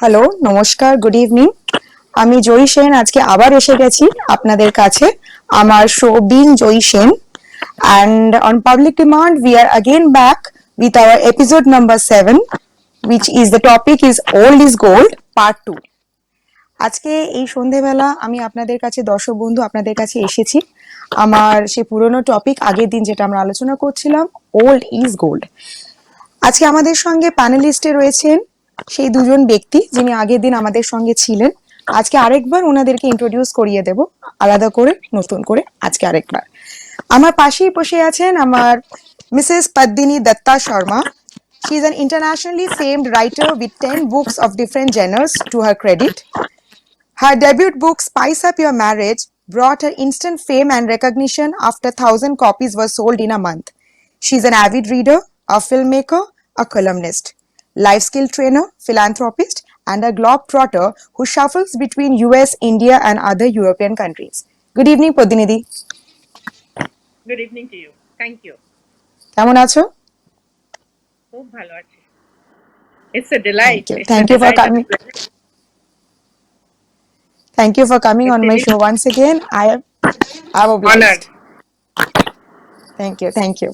Hello, নমস্কার, good evening. আমি জয়ী সেন আজকে আবার এসে গেছি আপনাদের কাছে আমার show being Joyee Sen, and on public demand we are again back with our episode number 7, which is the topic is old is gold part 2. আজকে এই সন্ধেবেলা আমি আপনাদের কাছে দর্শক বন্ধু আপনাদের কাছে এসেছি আমার সে পুরনো টপিক আগের দিন যেটা আমরা আলোচনা করছিলাম, ওল্ড ইজ গোল্ড। আজকে আমাদের সঙ্গে প্যানেলিস্টে রয়েছেন সেই দুজন ব্যক্তি যিনি আগের দিন আমাদের সঙ্গে ছিলেন। আজকে আরেকবার ওনাদেরকে ইন্ট্রোডিউস করিয়ে দেব আলাদা করে, নতুন করে আজকে আরেকবার। আমার পাশেই বসে আছেন আমার Mrs Padmini Datta Sharma. She is an internationally famed writer with 10 books of different genres to her credit. Her debut book, Spice Up Your Marriage, brought her instant fame and recognition after 1,000 copies were sold in a month. She is an avid reader, a filmmaker, a columnist, life skill trainer, philanthropist, and a globetrotter who shuffles between US, India, and other European countries. Good evening, Padinidhi. Good evening to you. Thank you. কেমন আছো? খুব ভালো আছি। It's a delight. Thank you for coming. Thank you for coming on my show once again. I am obliged. Thank you.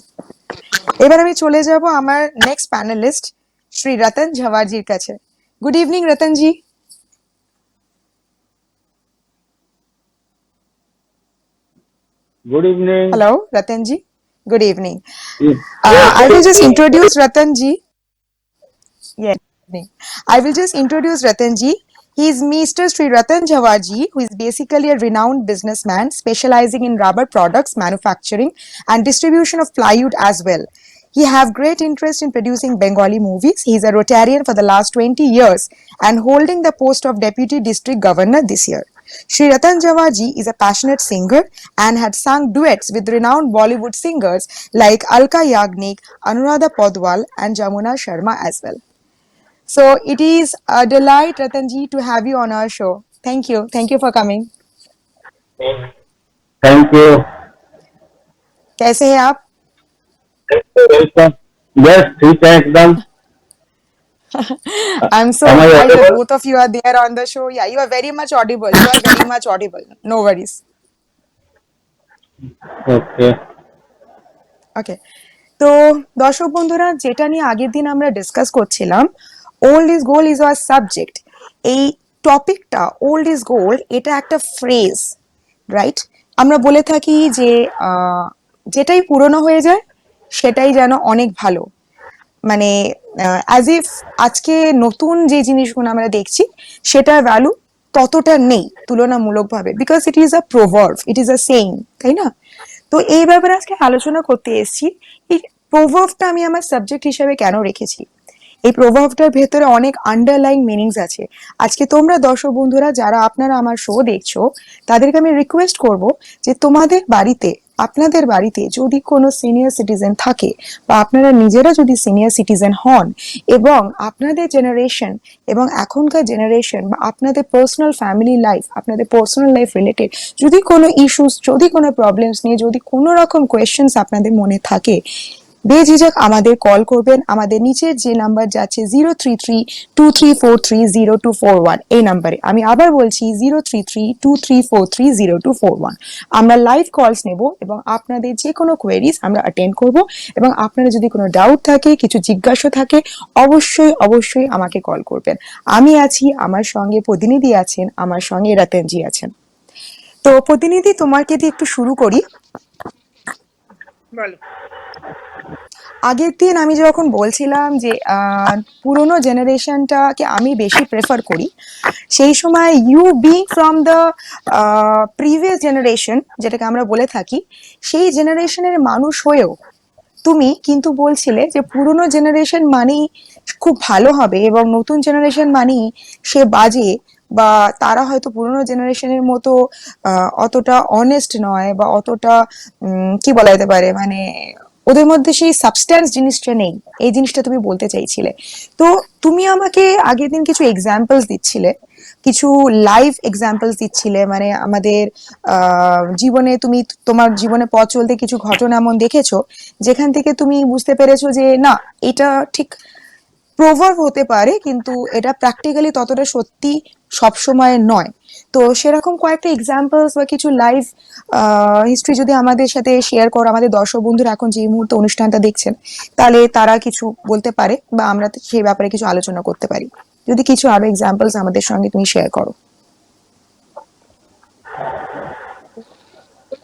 এবার আমি চলে যাব আমার নেক্সট প্যানেলিস্ট শ্রী রতন ঝাওয়ারজির কাছে। Good evening Ratanji. Good evening. Hello, Ratanji. Good evening. I will just introduce Ratanji. Yes. I will just introduce Ratanji. He is Mr. Sri Ratan Jhawarji, who is basically a renowned businessman specializing in rubber products, manufacturing, and distribution of plywood as well. He have great interest in producing Bengali movies. He is a Rotarian for the last 20 years and holding the post of Deputy District Governor this year. Sri Ratan Jhawarji is a passionate singer and had sung duets with renowned Bollywood singers like Alka Yagnik, Anuradha Podwal, and Jamuna Sharma as well. So it is a delight, Ratanji, to have you on our show. Thank you. Thank you for coming. Thank you. कैसे हैं आप? Welcome. Yes, ठीक है एकदम. I'm so Am I glad that audible? both of you are there on the show. Yeah, you are very much audible. You are very much audible. No worries. Okay. Okay. তো দর্শক বন্ধুরা, যেটা নিয়ে আগের দিন আমরা ডিসকাস করছিলাম, old is gold is our subject. এই টপিকটা ওল্ড ইজ গোল্ড, এটা একটা ফ্রেজ, রাইট? আমরা বলে থাকি যে যেটাই পুরনো হয়ে যায় সেটাই যেন অনেক ভালো, মানে অ্যাজ ইফ আজকে নতুন যে জিনিসগুলো আমরা দেখছি সেটার ভ্যালু ততটা নেই তুলনামূলকভাবে, because it is a proverb, it is a saying, তাই না? তো এই ব্যাপারে আজকে আলোচনা করতে এসেছি। এই প্রোভার্বটা আমি আমার সাবজেক্ট হিসেবে কেন রেখেছি, এই প্রোভার্বটার ভেতরে অনেক আন্ডারলাইং মিনিংস আছে। আজকে তোমরা দর্শক বন্ধুরা যারা আপনারা আমার শো দেখছো, তাদেরকে আমি রিকোয়েস্ট করব যে তোমাদের বাড়িতে, আপনাদের বাড়িতে যদি কোনো সিনিয়র সিটিজেন থাকে বা আপনারা নিজেরা যদি সিনিয়র সিটিজেন হন এবং আপনাদের জেনারেশন এবং এখনকার জেনারেশন বা আপনাদের পার্সোনাল ফ্যামিলি লাইফ, আপনাদের পার্সোনাল লাইফ রিলেটেড যদি কোনো ইস্যুস, যদি কোনো প্রবলেমস নিয়ে যদি কোনো রকম কোয়েশ্চেন্স আপনাদের মনে থাকে, বেঝিঝক আমাদের কল করবেন। আমাদের নিচের যে নাম্বার যাচ্ছে 03323430241, এই নাম্বারে। আমি আবার বলছি 03323430241। আমরা লাইভ কলস নেব এবং আপনাদের যে কোনো কোয়েরিজ আমরা অ্যাটেন্ড করব, এবং আপনাদের যদি কোনো ডাউট থাকে, কিছু জিজ্ঞাসা থাকে, অবশ্যই অবশ্যই আমাকে কল করবেন। আমি আছি, আমার সঙ্গে প্রতিনিধি আছেন, আমার সঙ্গে রতনজি আছেন। তো প্রতিনিধি, তোমাকে দিয়ে একটু শুরু করি। বলো। আগের দিন আমি যখন বলছিলাম যে পুরোনো জেনারেশনটাকে আমি বেশি প্রেফার করি, সেই সময় you being from the previous generation, যেটাকে আমরা বলে থাকি, সেই জেনারেশনের মানুষ হয়েও তুমি কিন্তু বলছিলে যে পুরোনো জেনারেশন মানেই খুব ভালো হবে এবং নতুন জেনারেশন মানেই সে বাজে, বা তারা হয়তো পুরোনো জেনারেশনের মতো অতটা অনেস্ট নয় বা অতটা কি বলা যেতে পারে, মানে ওদের মধ্যে সেই সাবস্ট্যান্স জিনিসটা নেই, এই জিনিসটা তুমি বলতে চাইছিলে। তো তুমি আমাকে আগের দিন কিছু এক্সাম্পলস দিচ্ছিলে, কিছু লাইভ এক্সাম্পলস দিচ্ছিলে, মানে আমাদের জীবনে, তুমি তোমার জীবনে পথ চলতে কিছু ঘটনা এমন দেখেছো যেখান থেকে তুমি বুঝতে পেরেছো যে না, এটা ঠিক প্রভার্ব হতে পারে, কিন্তু এটা প্র্যাকটিক্যালি ততটা সত্যি সবসময় নয়। তো সেরকম কয়েকটা এক্সাম্পলস বা কিছু লাইভ হিস্ট্রি যদি আমাদের সাথে শেয়ার করো, আমাদের দর্শক বন্ধুরা এখন যে মুহূর্তে অনুষ্ঠানটা দেখছেন, তাহলে তারা কিছু বলতে পারে বা আমরা সেই ব্যাপারে কিছু আলোচনা করতে পারি। যদি কিছু আরো এক্সাম্পলস আমাদের সঙ্গে তুমি শেয়ার করো।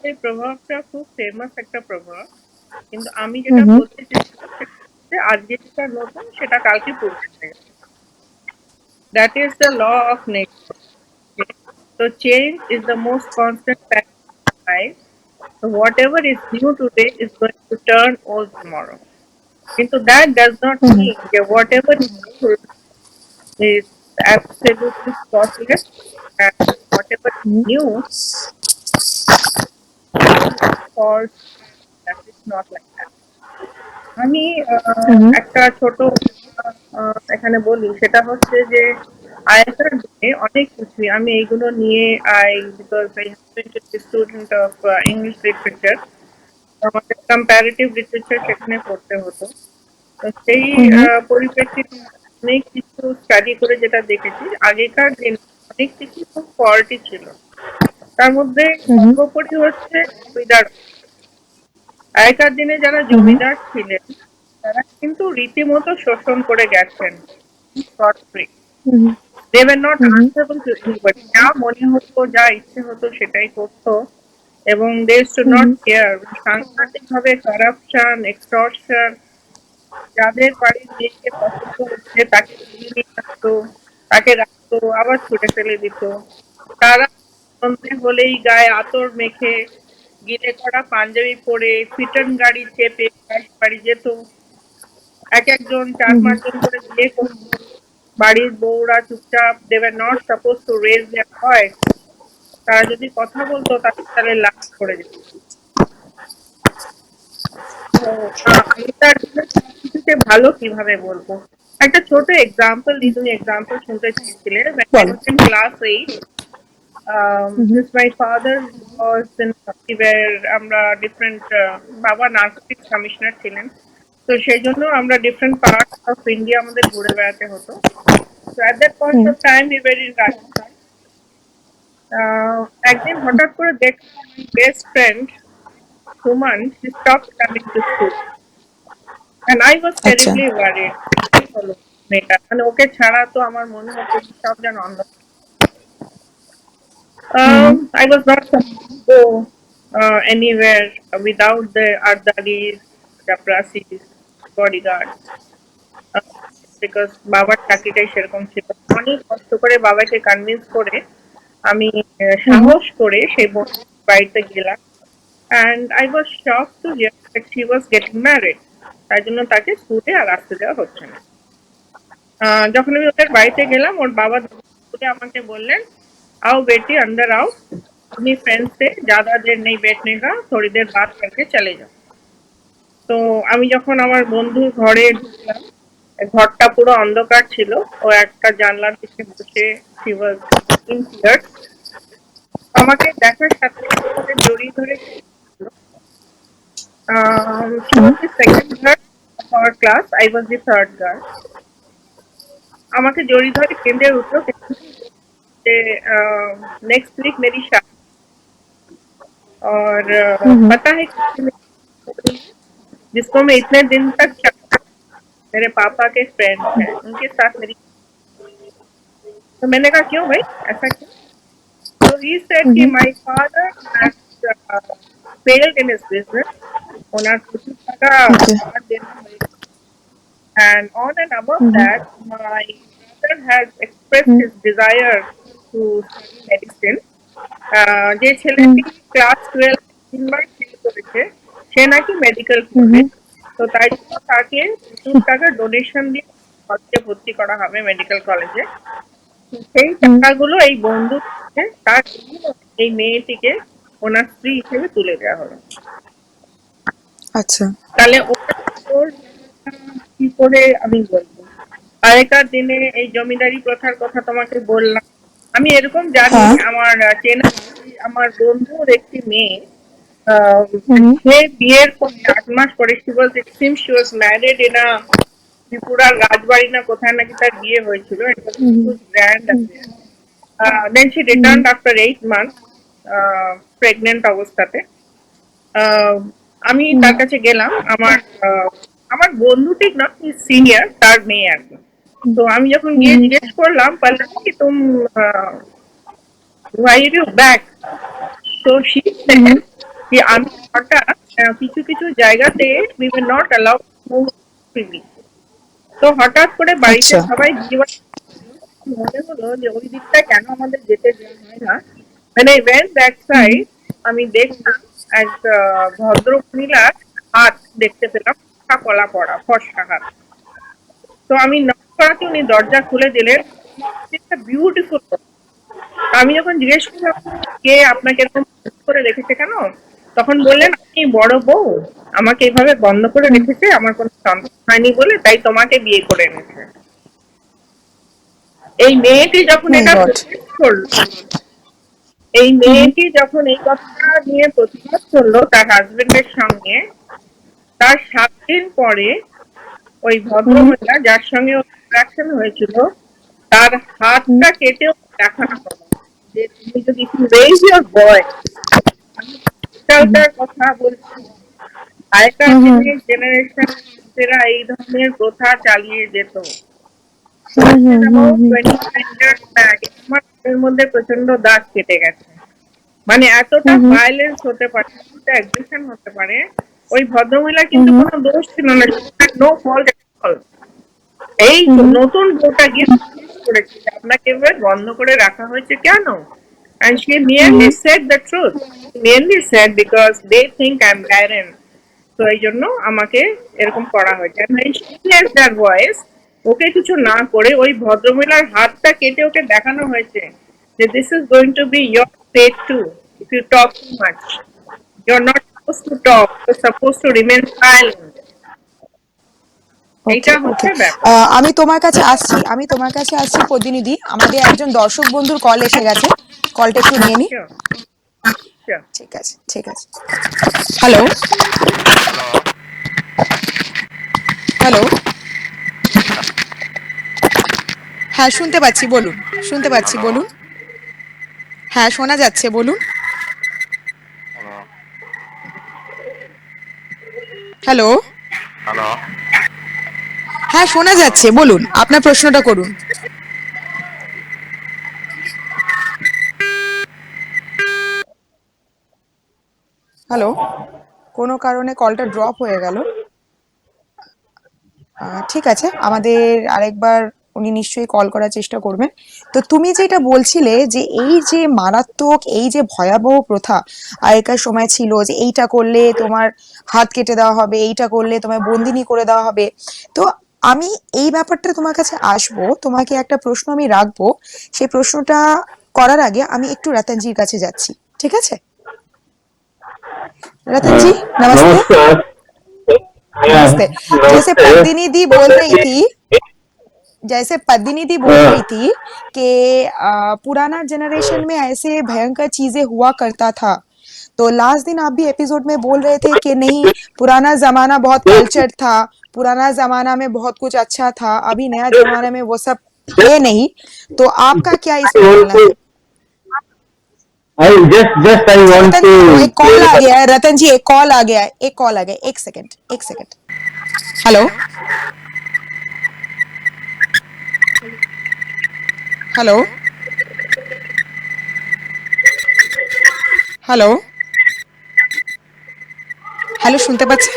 এই প্রভাবটা খুব ফেমাস একটা প্রভাব, কিন্তু আমি যেটা বলতে চাইছি সেটা হচ্ছে আজকে যেটা নতুন সেটা কালকে পুরনো হয়ে যাবে। That is the law of nature. So change is the most constant factor in life. So whatever is new today is going to turn old tomorrow. Into that does not mean that whatever is old is absolutely spotless, and whatever is new for that is not like that. আমি একটা ছোট এখানে বলি, সেটা হচ্ছে যে আগেকার দিনে অনেক কিছুই আমি এইগুলো নিয়ে because I have been student of English literature, আমাদের কম্পারেটিভ লিটারেচার সেখানে পড়তে হতো। তো সেই পরিপ্রেক্ষিতে অনেক কিছু স্টাডি করে যেটা দেখেছি, আগেকার দিনে অনেক কিছু খুব ফল্টি ছিল। তার মধ্যে সর্বোপরি হচ্ছে জমিদার। আগেকার দিনে যারা জমিদার ছিলেন তারা কিন্তু রীতিমতো শোষণ করে গেছেন। They were not answerable to anybody. যা মনে হতো, যা ইচ্ছে হতো সেটাই করতো, এবং they used to not care. সাংঘাতিক ভাবে কারাপশন, এক্সটর্শন, যাদের বাড়ির মেয়েকে পছন্দ হচ্ছে তাকে কিনে নিয়ে আসতো, তাকে রাখতো, আবার ছুটে ফেলে দিত। তারা সন্ধে হলেই গায়ে আতর মেখে, গিলে করা পাঞ্জাবি পরে, ফিটন গাড়ি চেপে বাড়ি যেত। এক একজন 4-5 জন করে বিয়ে করতো। বাড়ির বউরা চুপচাপ, they were not supposed to raise their voice. তারা যদি কথা বলতো তাহলে লাভ করে যেত। তো আগেকার দিনে সবকিছুকে ভালো কিভাবে বলবো, একটা ছোট এক্সাম্পল দিই। তুমি এক্সাম্পল শুনতে চেয়েছিলে। When I was in class 8, since my father was in where আমরা ডিফারেন্ট, বাবা নার্কোটিক্স কমিশনার ছিলেন, তো সেই জন্য আমরা ডিফারেন্ট পার্ট অফ ইন্ডিয়া আমাদের ঘুরে বেড়াতে হতো। So at that point of time we were in Rajasthan. একদিন হঠাৎ করে দেখলাম my best friend Suman, she stopped coming to school, and I was আচ্ছা। terribly worried. কি হলো মেয়েটা, মানে ওকে ছাড়া তো আমার মনে হতো যে সব যেন অন্ধ। I was not supposed to go anywhere without the Ardadis, the Prasis, bodyguards, because বাবার চাকরিটাই সেরকম ছিল। অনেক কষ্ট করে বাবাকে কনভিন্স করে আমি সাহস করে সেই বাড়িতে গেলাম, and I was shocked to hear that she was getting married. তাই জন্য তাকে স্কুলে আর আসতে দেওয়া হচ্ছে না। যখন আমি ওদের বাড়িতে গেলাম, ওর বাবা স্কুলে আমাকে বললেন, आओ बेटी अंदर आओ, अपनी फ्रेंड से ज्यादा देर नहीं बैठने का, थोड़ी देर बात करके चले जाओ। তো আমি যখন আমার বন্ধুর ঘরে ঢুকলাম, ঘরটা পুরো অন্ধকার ছিল। ও একটা জানলার দিকে বসে she was in tears। আমাকে দেখার সাথে সাথে জড়িয়ে ধরে she was the second girl of our class, I was the third girl। আমাকে জড়িয়ে ধরে কেঁদে উঠলো যে नेक्स्ट वीक मेरी शादी, और पता है जिसको मैं इतने दिन तक चाहता, मेरे पापा के फ्रेंड हैं, उनके साथ मेरी। तो मैंने कहा क्यों भाई, ऐसा क्यों? तो he said कि my father has failed in his business, owner कुछ टाका ধার দেনা হয়ে, and on and above that my brother has expressed his desire to study medicine। যে ছেলেটি ক্লাস 12 তিনবার ফেল করেছে সে নাকি মেডিকেল পড়বে, তো তাই জন্য তাকে প্রচুর টাকা ডোনেশন দিয়ে কলেজে ভর্তি করা হবে, মেডিকেল কলেজে। সেই টাকাগুলো এই বন্ধু তার এই মেয়েটিকে ওনার স্ত্রী হিসেবে তুলে দেওয়া হলো। আচ্ছা। তাহলে ওর কি করে আমি বলবো। আগেকার দিনে এই জমিদারি প্রথার কথা তোমাকে বললাম। আমি এরকম জানি, আমার চেনা আমার বন্ধুর একটি মেয়ে, সে বিয়ের পরে 8 মাস পরে she was, it seems she was married in a ত্রিপুরার রাজবাড়ি না কোথায় নাকি তার বিয়ে হয়েছিল, এটা খুব গ্র্যান্ড আছে। Then she return after 8 months pregnant অবস্থাতে। আহ, আমি তার কাছে গেলাম, আমার বন্ধু ঠিক না, সিনিয়র, তার মেয়ে আর কি। তো আমি যখন গিয়ে জিজ্ঞেস করলাম, বললাম কি তুম why are you back? তো she said যে আমি হঠাৎ কিছু কিছু জায়গাতে we were not allowed to move freely। তো হঠাৎ করে বাড়িতে আচ্ছা সবাই বিয়ে বাড়ি, মনে হলো যে ওই দিকটা কেন আমাদের যেতে দেওয়া হয় না। মানে I went that side, আমি দেখলাম এক ভদ্র মহিলার হাত দেখতে পেলাম, কলা পড়া ফর্সা হাত। তো আমি নক করাতে উনি দরজা খুলে দিলেন। বিউটিফুল। আমি যখন জিজ্ঞেস করলাম কে আপনাকে এরকম বন্ধ করে রেখেছে কেন, তখন বললেন আমি বড় বউ, আমাকে এইভাবে বন্ধ করে রেখেছে, আমার কোনো সন্তান হয়নি বলে, তাই তোমাকে বিয়ে করে এনেছে। এই মেয়েটি যখন মাই এটা গড। প্রতিবাদ করলো, এই মেয়েটি যখন এই কথাটা নিয়ে প্রতিবাদ করলো তার হাজবেন্ডের সঙ্গে, তার 7 দিন পরে ওই ভদ্রমহিলা যার সঙ্গে ইন্টারাকশন হয়েছিল, তার হাতটা কেটে ওকে দেখানো হলো যে তুমি যদি রেইজ ইওর বয়, আজকালকার কথা বলছি, আগেকার দিনের জেনারেশন এই ধরনের প্রথা চালিয়ে যেত। about 25 years back, আমার মনের মধ্যে প্রচন্ড দাগ কেটে গেছে। মানে এতটা ভায়োলেন্স হতে পারে, এতটা অ্যাগ্রেশন হতে পারে। ওই ভদ্রমহিলা কিন্তু কোনো দোষ ছিল না, নো ফল্ট এট অল। এই নতুন বউটা গিয়ে জিজ্ঞেস করেছে যে আপনাকে এভাবে বন্ধ করে রাখা হয়েছে কেন, and she merely said the truth, merely said because they think I'm barren, তো এই জন্য আমাকে এরকম করা হয়েছে। And when she raised her voice, ওকে কিছু না করে ওই ভদ্রমহিলার হাতটা কেটে ওকে দেখানো হয়েছে যে this is going to be your fate too if you talk too much, you're not supposed to talk, you're supposed to remain silent। ওকে এইটা ওকে। হচ্ছে ব্যাপার। আমি তোমার কাছে আসছি প্রতিনিধি, আমাদের একজন দর্শক বন্ধুর কল এসে গেছে, কলটা একটু নিয়ে নি। Sure, sure। ঠিক আছে ঠিক আছে। হ্যালো হ্যালো, হ্যাঁ শুনতে পাচ্ছি, বলুন। শুনতে পাচ্ছি, বলুন। হ্যাঁ শোনা যাচ্ছে, বলুন। হ্যালো, হ্যালো, হ্যাঁ শোনা যাচ্ছে, বলুন, আপনার প্রশ্নটা করুন। হ্যালো, কোনো কারণে কলটা ড্রপ হয়ে গেল। ঠিক আছে, আমাদের আরেকবার উনি নিশ্চয়ই কল করার চেষ্টা করবেন। তো তুমি যেটা বলছিলে যে এই যে মারাত্মক, এই যে ভয়াবহ প্রথা আগেকার সময় ছিল, যে এইটা করলে তোমার হাত কেটে দেওয়া হবে, এইটা করলে তোমায় বন্দিনী করে দেওয়া হবে। তো আমি এই ব্যাপারটা তোমার কাছে আসবো, তোমাকে একটা প্রশ্ন আমি রাখবো, সেই প্রশ্নটা করার আগে আমি একটু রতনজির কাছে যাচ্ছি, ঠিক আছে? रतन जी नमस्ते। नमस्कार। नमस्ते। जैसे नमस्ते। पद्मिनी दी बोल रही थी, जैसे पद्मिनी दी बोल रही थी कि पुराना जनरेशन में ऐसे भयंकर चीजें हुआ करता था, तो लास्ट दिन आप भी एपिसोड में बोल रहे थे कि नहीं, पुराना जमाना बहुत कल्चर्ड था, पुराना जमाना में बहुत कुछ अच्छा था, अभी नया जमाना में वो सब है नहीं। तो आपका क्या इसमें बोलना है? I just I want Ratan to जी एक कॉल आ गया है, रतन जी एक कॉल आ गया है, एक कॉल आ गया है, एक second. Hello hello hello hello, শুনতে পাচ্ছেন?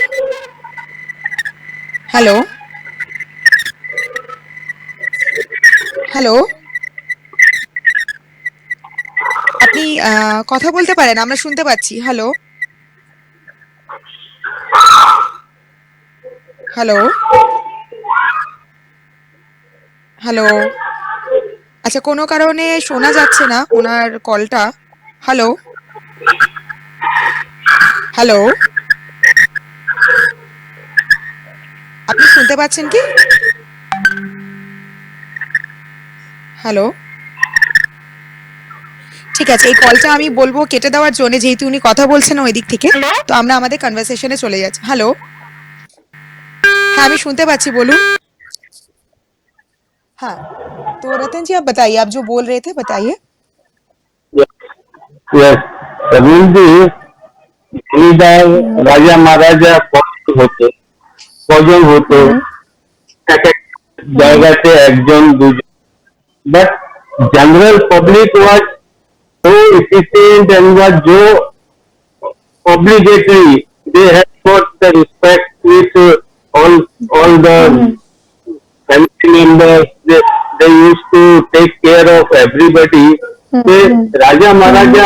হ্যালো হ্যালো, আপনি কথা বলতে পারেন, আমরা শুনতে পাচ্ছি। হ্যালো হ্যালো হ্যালো, আচ্ছা কোনো কারণে শোনা যাচ্ছে না ওনার কলটা। হ্যালো হ্যালো, আপনি শুনতে পাচ্ছেন কি? হ্যালো, ঠিক আছে, এই কলটা আমি বলবো কেটে দেওয়ার জন্য, যেহেতু উনি কথা বলছেন ওই দিক থেকে। তো আমরা আমাদের কনভারসেশনে চলে যাচ্ছি। হ্যালো, হ্যাঁ আমি শুনতে পাচ্ছি, বলুন। हाँ, तो रतन जी आप बताइए, आप जो बोल रहे थे बताइए। यस, कबीर जी जमींदार राजा महाराजा কজন হতো हम्म এক এক हम्म জায়গাতে একজন দুজন, but general public was so efficient and was so obligatory. They have got the respect with all the family members. They used to take care of everybody. যে রাজা মহারাজা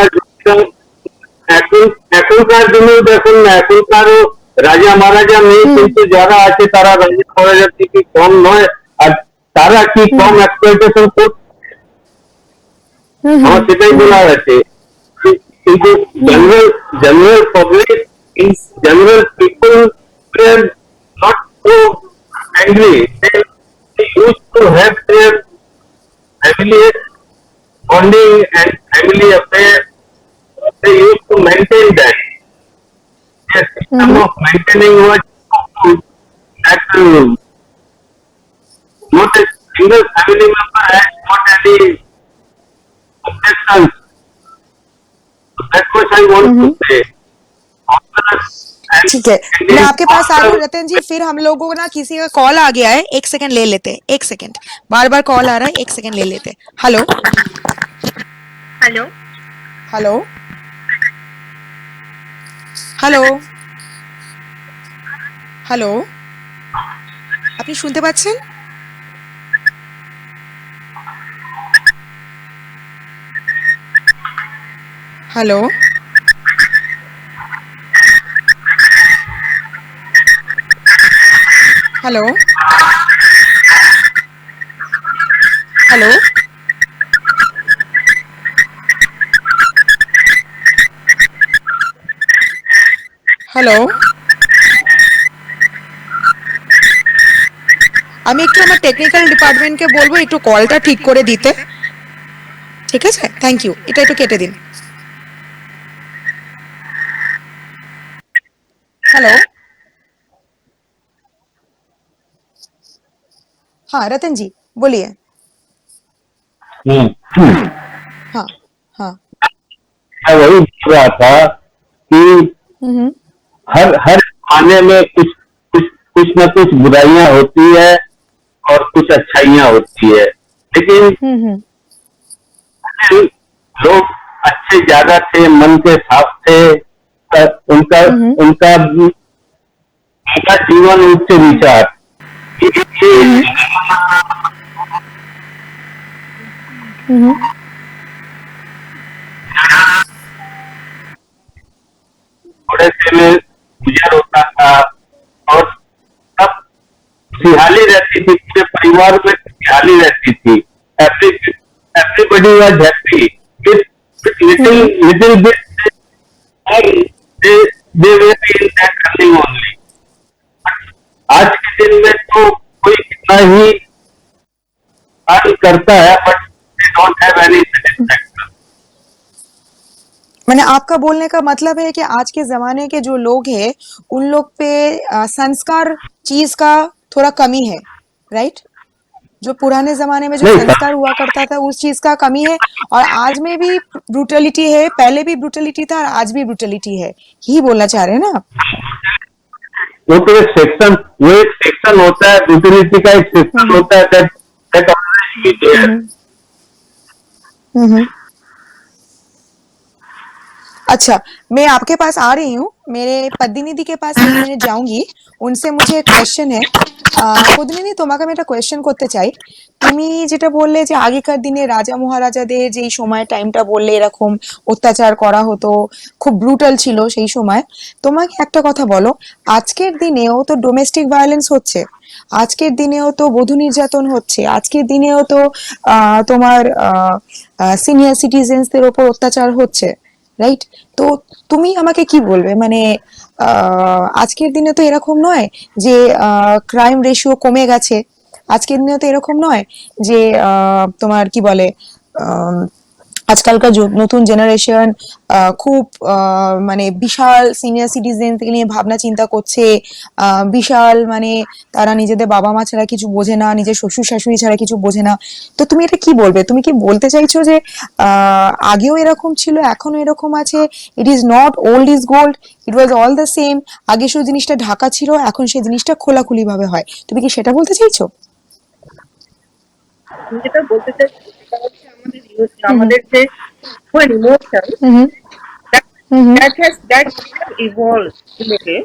এখন এখনকার দিনেও দেখুন না, এখনকারও রাজা মহারাজা নেই, কিন্তু যারা আছে তারা রাজা মহারাজার থেকে কম নয়। আর তারা কি কম এক্সপ্লয়টেশন করছে, আমার সেটাই বলার আছে। কিন্তু general general public in general people were not so angry. They used to have their family bonding and family affairs. They used to maintain that. Their system of maintaining was that not a single family member has got any objections. That's what I want to say. ठीक है, मैं आपके पास आ रही हूँ रतन जी। फिर हम लोगों को ना किसी का कॉल आ गया है, एक सेकंड ले लेते हैं, एक सेकंड, बार बार कॉल आ रहा है, एक सेकंड ले लेते हैं। Hello hello hello hello hello, আপনি শুনতে পাচ্ছেন? হ্যালো হ্যালো হ্যালো হ্যালো, আমি একটু আমার টেকনিক্যাল ডিপার্টমেন্টকে বলবো একটু কলটা ঠিক করে দিতে, ঠিক আছে? থ্যাংক ইউ, এটা একটু কেটে দিন। हेलो, हाँ रतन जी बोलिए। हाँ हाँ मैं वही बोल रहा था कि हम्म हर हर खाने में कुछ कुछ कुछ न कुछ बुराइयां होती है और कुछ अच्छाइयां होती है, लेकिन हम्म लोग अच्छे ज्यादा थे, मन के साफ थे, उनका उनका उनका जीवन उच्च विचार। थोड़े से में गुजर होता था और सब खुशहाली रहती थी, पूरे परिवार में खुशहाली रहती थी। Everybody was happy with little little bit they they way in that earning only. आज के दिन में तो कोई कितना ही अर्न करता है, but they don't have any satisfaction. मैंने आपका बोलने का मतलब है कि आज के जमाने के जो लोग हैं उन लोग पे संस्कार चीज का थोड़ा कमी है, राइट? जो पुराने जमाने में जो नहीं, संस्कार हुआ करता था उस चीज का कमी है, और आज में भी ब्रूटलिटी है, पहले भी ब्रूटलिटी था और आज भी ब्रूटलिटी है, यही बोलना चाह रहे हैं ना आप? वो तो एक सेक्शन होता है, ब्रूटलिटी का एक सेक्शन होता है, that always is there. अच्छा, मैं आपके पास आ रही हूँ, मेरे प्रतिनिधि के पास 1 मिनिट जाऊंगी, उनसे मुझे एक কোয়েশ্চেন है। প্রতিনিধি, তোমাকে আমি একটা কোয়েশ্চেন করতে চাই। তুমি যেটা বললে যে আগেকার দিনে রাজা মহারাজাদের যেই সময় টাইমটা বললে এরকম অত্যাচার করা হতো, খুব ব্রুটাল ছিল সেই সময়, তোমাকে একটা কথা বলো, আজকের দিনেও তো ডোমেস্টিক ভায়োলেন্স হচ্ছে, আজকের দিনেও তো বধূ নির্যাতন হচ্ছে, আজকের দিনেও তো তোমার সিনিয়র সিটিজেন্সদের ওপর অত্যাচার হচ্ছে, রাইট? তো তুমি আমাকে কি বলবে, মানে আজকের দিনে তো এরকম নয় যে ক্রাইম রেশিও কমে গেছে, আজকের দিনে তো এরকম নয় যে তোমার কি বলে আজকালকার নতুন জেনারেশন খুব মানে বিশাল সিনিয়র সিটিজেন থেকে নিয়ে ভাবনা চিন্তা করছে, বিশাল মানে তারা নিজেদের বাবা মা ছাড়া কিছু বোঝে না, নিজের শ্বশুর শাশুড়ি ছাড়া কিছু বোঝে না। তো তুমি এটা কি বলবে? তুমি কি বলতে চাইছো যে আগেও এরকম ছিল, এখনো এরকম আছে? ইট is not old is gold, it was all the same. আগে সেই জিনিসটা ঢাকা ছিল, এখন সেই জিনিসটা খোলাখুলি ভাবে হয়। তুমি কি সেটা বলতে চাইছো? আমি যেটা বলতে চাইছি সেটা হচ্ছে হুম আমাদের যে emotion hmm that hmm hmm that have evolved a little,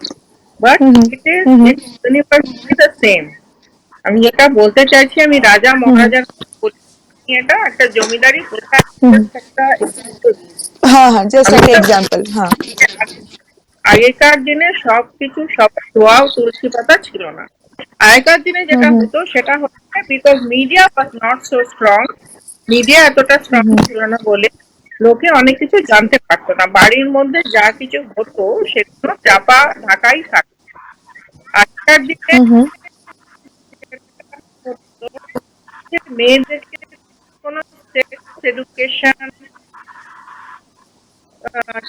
but hmm it is hmm it's universally the same. আমি যেটা বলতে চাইছি, আমি রাজা হুম মহারাজার কথা বলছি না, এটা একটা জমিদারি প্রথা, হুম just একটা example দিয়েছি। হ্যাঁ হ্যাঁ, জাস্ট আমি একটা যেটা এক্সাম্পল। হ্যাঁ। আগেকার দিনে সবকিছু সব ধোয়াও তুলসী পাতা ছিল না। আগেকার দিনে হুম যেটা হুম হতো সেটা হচ্ছে because media was not so strong, media এতটা স্ট্রং হুম ছিল না বলে লোকে অনেক কিছু জানতে পারতো না। বাড়ির মধ্যে যা কিছু হতো সেগুলো চাপা ঢাকাই থাকতো। আগেকার দিনে হুম হুম হতো যে মেয়েদেরকে কোনো সেক্স এডুকেশন,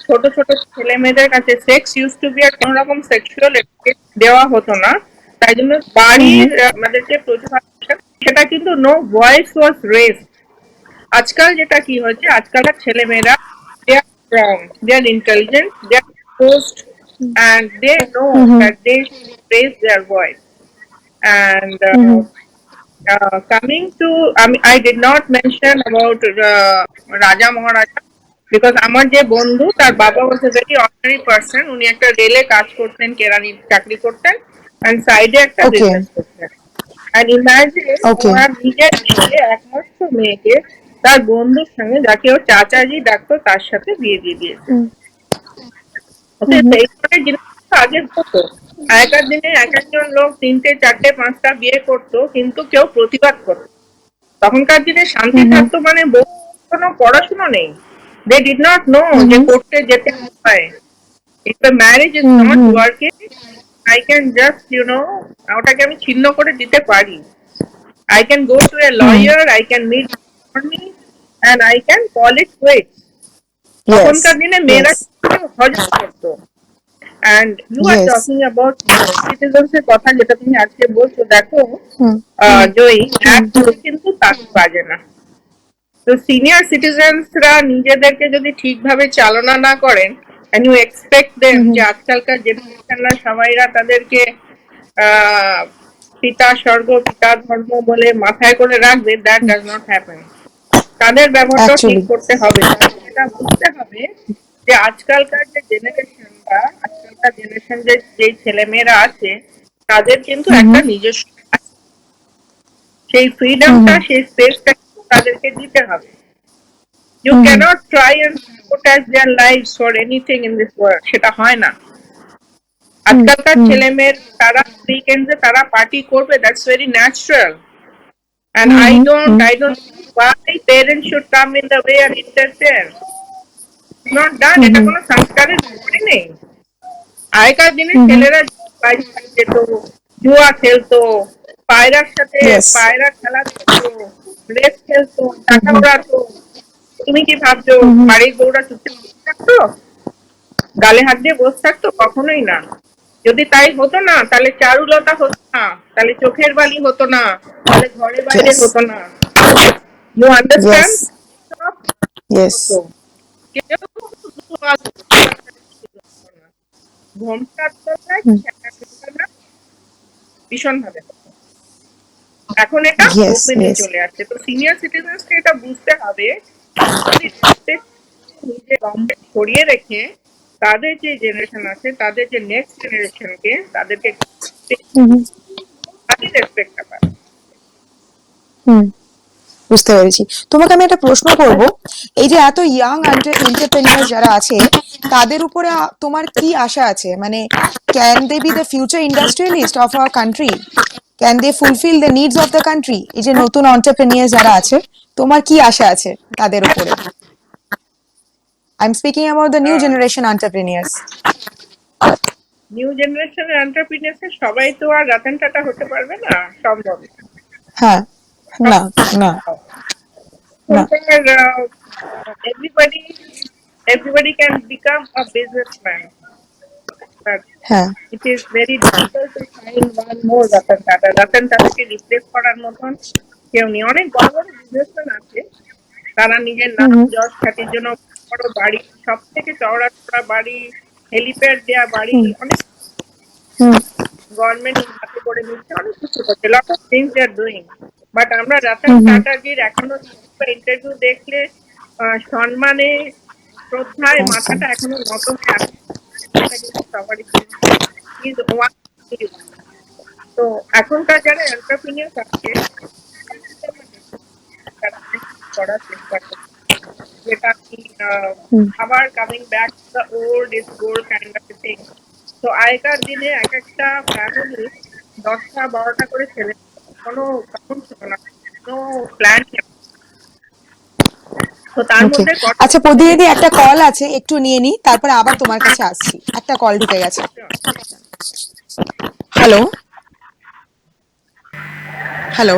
ছোট ছোট ছেলে মেয়েদের কাছে সেক্স ইউজ টু বি আর কোন রকম সেক্সুয়াল দেওয়া হতো না। তাই জন্য হুম বাড়ির হুম আমাদের যে প্রতিভা সেটা কিন্তু নো ভয়েস ওয়াজ রেজ। আজকাল যেটা কি হয়েছে, আজকালকার ছেলে মেয়েরা they are strong, they are intelligent, they are post and they know hmm hmm that they should raise their voice. And hmm coming to, I did not mention about Raja Maharaja because আমার যে বন্ধু তার বাবা was a very ordinary person, উনি একটা রেলে কাজ করতেন, কেরানির চাকরি করতেন and সাইডে একটা ওকে বিজনেস করতেন। and imagine ওকে ওনার নিজের ছেলে একমাত্র মেয়েকে তার বন্ধুর সঙ্গে, যাকে ও চাচাজি ডাকতো, তার সাথে বিয়ে দিয়ে দিয়েছে। হুম ওকে, হুম হুম এই ধরনের জিনিস তো আগে হতো। আগেকার দিনে এক একজন লোক তিনটে চারটে পাঁচটা বিয়ে করতো, কিন্তু কেউ প্রতিবাদ করতো। তখনকার দিনে শান্তি হুম থাকতো, মানে কোনো পড়াশোনা নেই। They did not know hmm যে হুম করতে যেতে হয়। If the marriage is hmm not hmm working, I can just ওটাকে আমি ছিন্ন করে দিতে পারি। I can go to a hmm lawyer, I can meet and I can call it quits. Yes তখনকার দিনে মেয়েরা ইয়েস হজম করতো। and you are yes talking about citizens এর কথা, যেটা তুমি আজকে বলছো, দেখো হুম হুম জয়ী, হুম এক করে কিন্তু তাক বাজে না। তো সিনিয়র সিটিজেন্সরা নিজেদেরকে যদি ঠিকভাবে চালনা না করেন, and you expect them হুম যে আজকালকার জেনারেশনরা সবাইরা তাদেরকে আহ, পিতা স্বর্গ পিতা ধর্ম বলে মাথায় করে রাখবে, দ্যাট ডাজ নট হ্যাপেন। তাদের ব্যবহারটাও ঠিক অ্যাকচুয়ালি। করতে হবে। তাদের যেটা বুঝতে হবে যে আজকালকার জেনারেশন যে ছেলে মেয়েরা আছে, তাদের কিন্তু হুম একটা হুম নিজস্ব সেই হুম ফ্রিডমটা, হুম সেই স্পেসটা তাদেরকে দিতে হবে। You hmm hmm cannot try and sabotage their lives for anything in this world, সেটা হয় না। হুম আজকালকার হুম ছেলে মেয়ের তারা উইকেন্ডে তারা পার্টি করবে, that's very natural. and hmm i hmm don't hmm i don't why parents should come in the way and interfere. Not done, hmm এটা হুম কোনো সংস্কারের ব্যাপারই নেই। আগেকার দিনে হুম হুম ছেলেরা বাইরে যেত, জুয়া খেলতো, পায়রার সাথে ইয়েস। পায়রা খেলা দেখতো, রেস খেলতো, হুম টাকা হুম ওড়াতো। তুমি কি ভাবছো হুম হুম বাড়ির বউরা চুপচাপ বসে থাকতো, গালে হাত দিয়ে বসে থাকতো? কখনোই না। যদি তাই হতো না, তাহলে চারুলতা হতো না, তাহলে চোখের বালি হতো না, তাহলে ঘরে বাইরে ইয়েস হতো না। You yes understand? সব ইয়েস। হতো। কেউ শুধু না, ঘোমটার তলায় হুম ভীষণ ভাবে হতো। এখন এটা ইয়েস ওপেনলি ইয়েস। চলে আসছে। তো সিনিয়র সিটিজেন্সকে এটা বুঝতে হবে, যদি নিজের গভর্নমেন্ট সরিয়ে রেখে তাদের যে জেনারেশন আছে, তাদের যে নেক্সট জেনারেশনকে, তাদেরকে হুম হুম রেসপেক্টটা পাবে। হুম বুঝতে পেরেছি। তোমাকে আমি একটা প্রশ্ন করব, এই যে এত ইয়াং এন্টারপ্রেনিয়ার যারা আছে, তাদের উপরে তোমার কি আশা আছে? মানে can they be the future industrialist of our country? Can they fulfil the needs of the country? এই যে নতুন এন্টারপ্রেনিয়ার যারা আছে, তোমার কি আশা আছে তাদের উপরে? I am speaking about the new generation এন্টারপ্রেনিয়ার্স। New জেনারেশনের এন্টারপ্রিনিয়ার্স সবাই তো আর রতন টাটা হতে পারবে না, সম্ভব না। হ্যাঁ। না না না। এখনকার everybody can become a businessman, but হ্যাঁ it is very difficult to find one more Ratan Tata. Ratan Tata K replace করার মতন কেউ নেই। অনেক বড় বড় বিজনেসম্যান আছে, তারা নিজের হুম নাম হুম যশ খ্যাতির জন্য বড় বাড়ি, সব থেকে চওড়া চওড়া বাড়ি, হেলিপ্যাড দেওয়া বাড়ি, হুম অনেক হুম গভর্নমেন্ট হাতে করে নিচ্ছে, অনেক কিছু করছে, lot of things they are doing. But আমরা রতন হুম হুম টাটাজির এখনো ইন্টারভিউ দেখলে সম্মানে শ্রদ্ধায় মাথাটা এখনো নত হয়ে আছে, এটা কিন্তু সবারই is one তো এখনকার যারা এন্টারপ্রিনিয়ার্স আছে তারা অনেক কিছু করার চেষ্টা করছে, যেটা কি হুম আবার coming back to the old is gold kind of thing. তো আগেকার দিনে এক একটা ফ্যামিলি 10টা 12টা করে ছেলে, কোনো কারণ ছিল না, কোনো প্ল্যান ছিল না। তো তার ওকে মধ্যে আচ্ছা প্রতিনিধি একটা কল আছে একটু নিয়ে নি তারপরে আবার তোমার কাছে আসছি একটা কল ঢুকে গেছে hello hello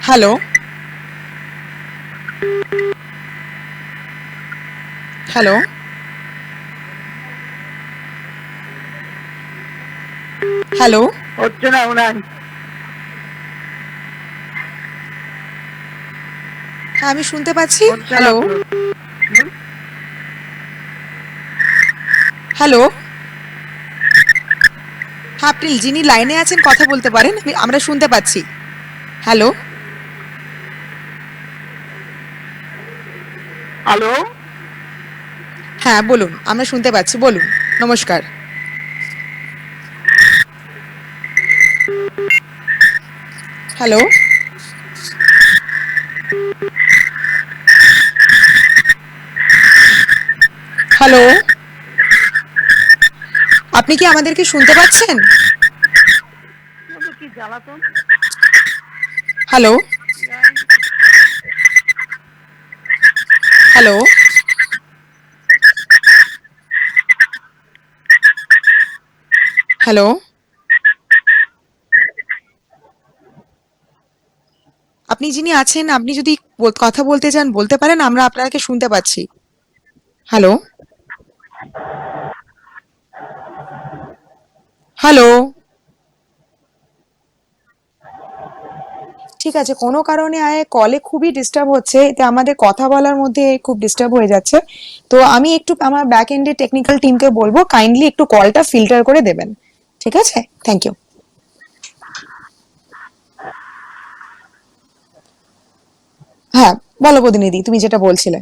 hello hello hello হচ্ছে না মনে হয়। হ্যাঁ আমি শুনতে পাচ্ছি হচ্ছে না হ্যালো তো। হ্যালো হ্যাঁ আপনি যিনি লাইনে আছেন কথা বলতে পারেন আমরা শুনতে পাচ্ছি হ্যালো হ্যালো, হ্যাঁ বলুন আমরা শুনতে পাচ্ছি বলুন নমস্কার হ্যালো হ্যালো আপনি কি আমাদেরকে শুনতে পাচ্ছেন কি জ্বালাতন। হ্যালো হ্যালো হ্যালো আপনি যিনি আছেন আপনি যদি কথা বলতে চান বলতে পারেন আমরা আপনাকে শুনতে পাচ্ছি হ্যালো হ্যালো ঠিক আছে কোনো কারণে কলে খুবই ডিস্টার্ব হচ্ছে এতে আমাদের কথা বলার মধ্যে খুব ডিস্টার্ব হয়ে যাচ্ছে তো আমি একটু আমার ব্যাক এন্ডে টেকনিক্যাল টিমকে বলবো কাইন্ডলি একটু কলটা ফিল্টার করে দেবেন ঠিক আছে থ্যাংক ইউ হ্যাঁ বলো প্রতিনিধি তুমি যেটা বলছিলে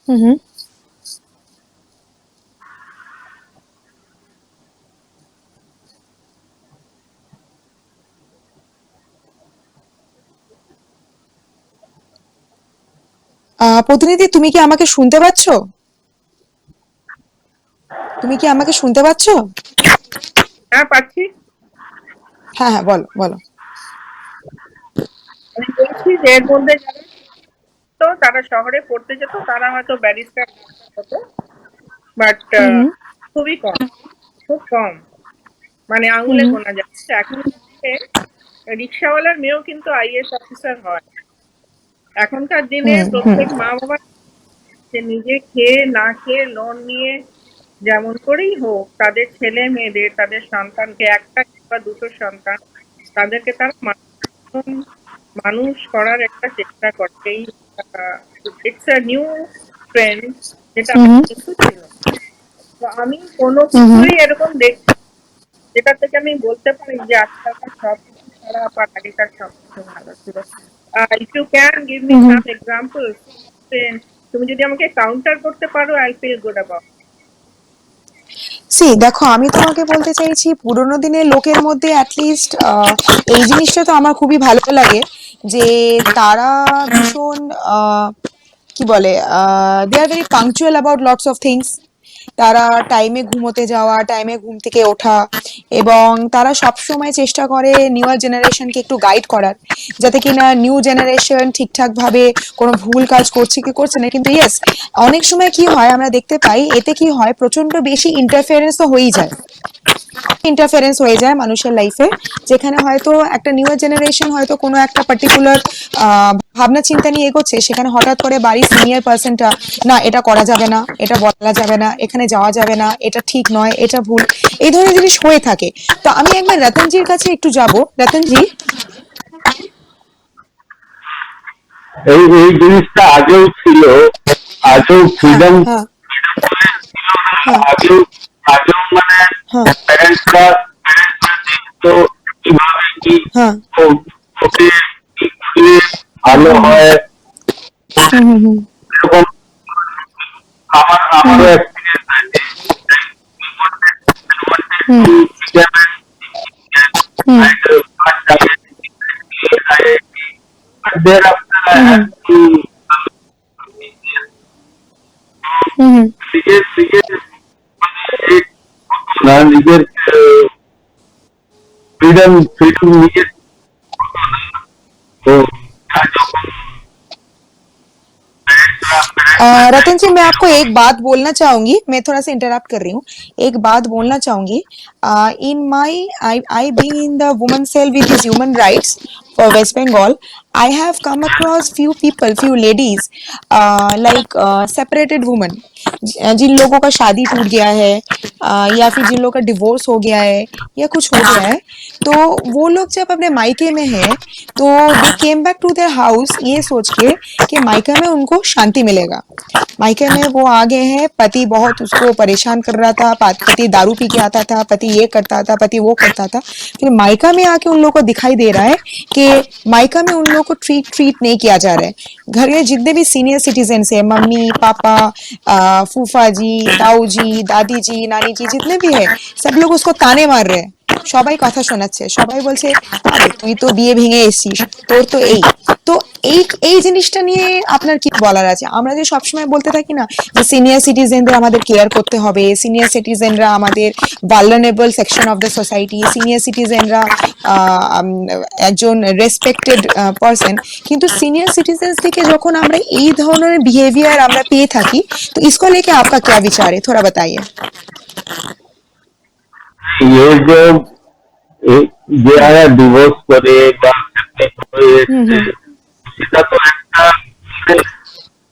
হুম হুম প্রতিনিধি তুমি কি আমাকে শুনতে পাচ্ছো তুমি কি আমাকে শুনতে পাচ্ছো হ্যাঁ পাচ্ছি। হ্যাঁ হ্যাঁ বলো বলো আমি বলছি যে এর মধ্যে যারা তো তারা শহরে পড়তে যেত, তারা হয়তো ব্যারিস্টার হতো, বাট হুম হুম খুবই কম, খুব কম, মানে হুম আঙুলে হুম গোনা যাচ্ছে। এখন রিক্সাওয়ালার মেয়েও কিন্তু আইএএস অফিসার হয়। এখনকার দিনে হুম হুম প্রত্যেক মা বাবা যে নিজে খেয়ে না খেয়ে লোন নিয়ে যেমন করেই হোক তাদের ছেলে মেয়েদের, তাদের সন্তানকে, একটা কিংবা দুটো সন্তান, তাদেরকে তারা মানুষ করার একটা চেষ্টা করে। এই ইটস আ নিউ ট্রেন্ড, যেটা হুম আগে হুম কিন্তু ছিল। তো আমি কোনো হুম হুম কিছুই এরকম দেখছি যেটা থেকে আমি বলতে পারি যে আজকালকার সব কিছু খারাপ আর আগেকার সব কিছু ভালো ছিল। If you can give me hmm hmm some example, তুমি যদি আমাকে কাউন্টার করতে পারো, I feel good about. See দেখো আমি তোমাকে বলতে চাইছি পুরোনো দিনের লোকের মধ্যে অ্যাটলিস্ট এই জিনিসটা তো আমার খুবই ভালো লাগে যে তারা ভীষণ কি বলে they are very punctual about lots of things তারা টাইমে ঘুমোতে যাওয়া, টাইমে ঘুম থেকে ওঠা, এবং তারা সবসময় চেষ্টা করে নিউয়ার জেনারেশনকে একটু গাইড করার, যাতে কিনা নিউ জেনারেশন ঠিকঠাক ভাবে কোনো ভুল কাজ করছে কি করছে না। কিন্তু ইয়েস, অনেক সময় কি হয় আমরা দেখতে পাই, এতে কি হয় প্রচন্ড বেশি ইন্টারফেরেন্স তো হয়েই যায়, ইন্টারফারেন্স হয়ে যায় মানুষের লাইফে, যেখানে হয়তো একটা নিউ জেনারেশন হয়তো কোনো একটা পার্টিকুলার ভাবনা চিন্তা নিয়ে এগোচ্ছে, সেখানে হঠাৎ করে বাড়ির সিনিয়র পার্সনটা, না এটা করা যাবে না, এটা বলা যাবে না, এখানে যাওয়া যাবে না, এটা ঠিক নয়, এটা ভুল, এই ধরনের জিনিস হয়ে থাকে। তো আমি একবার রতনজির কাছে একটু যাব। রতনজি, এই জিনিসটা আগেও ছিল, আগেও হ্যাঁ ফ্রিডম হ্যাঁ হ্যাঁ আগেও আগেও মানে হ্যাঁ প্যারেন্টসরা তো কিভাবে কি হ্যাঁ ওকে কি করলে ভালো হয়, হুম হুম হুম এরকম আমারও এক্সপিরিয়েন্স আছে। হুম হুম Thereafter, I hmm had to হুম হুম নিজের ফ্রিডম নিজের তো যখন रतन जी, मैं आपको एक बात बोलना चाहूंगी, मैं थोड़ा सा इंटरप्ट कर रही हूँ, एक बात बोलना चाहूंगी। In my I being in the women cell with his human rights for West Bengal, I have come across few people, few ladies, like separated women, जिन लोगों का शादी टूट गया है, या फिर जिन लोगों का डिवोर्स हो गया है या कुछ हो गया है, तो वो लोग जब अपने मायके में है तो they came back to their house ये सोच के कि मायका में उनको शांति मिलेगा। मायके में वो आ गए हैं, पति बहुत उसको परेशान कर रहा था, पति दारू पी के आता था, पति ये करता था, पति वो करता था, फिर मायका में आके उन लोगों को दिखाई दे रहा है कि मायका में उन लोगों को ट्रीट नहीं किया जा रहा है। घर में जितने भी सीनियर सिटीजन है, मम्मी पापा, फूफा जी, ताऊ जी, दादी जी, नानी जी, जितने भी है, सब लोग उसको ताने मार रहे हैं, সবাই কথা শোনাচ্ছে, সবাই বলছে আরে তুই তো বিয়ে ভেঙে এসেছিস, তোর তো এই, তো এই এই জিনিসটা নিয়ে আপনার কি বলার আছে? আমরা যে সবসময় বলতে থাকি না যে সিনিয়র সিটিজেনদের আমাদের কেয়ার করতে হবে, সিনিয়র সিটিজেনরা আমাদের vulnerable section of the society, senior সিটিজেনরা একজন রেসপেক্টেড পারসন, কিন্তু সিনিয়র সিটিজেন্স থেকে যখন আমরা এই ধরনের বিহেভিয়ার আমরা পেয়ে থাকি, তো इसको लेके आपका क्या विचार है, थोड़ा बताइए। ये जो যে আয়া ডিভোর্স করে বা হুম হুম সেটা তো একটা মানে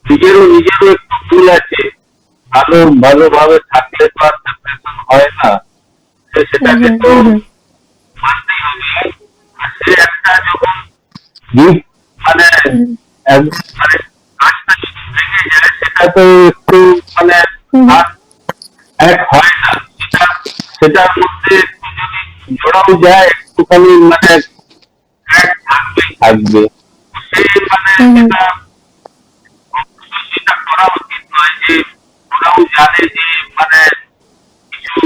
নিজেরও একটু ভুল আছে। ভালোভাবে থাকলে তো আর সেপারেশন হয় না, হুম সেটাকে হুম তো হুম মানতেই হবে। আর সে একটা যখন গিফট মানে মানে কাজটা যদি ভেঙে যায় সেটা তো একটু মানে হুম আর এক হয় না, সেটার মধ্যে একটু যদি জোড়াও যায় একটুখানি মানে এক থাকবে। সেই মানে হুম সেটা করা উচিত নয় যে ওরাও জানে যে মানে কিছু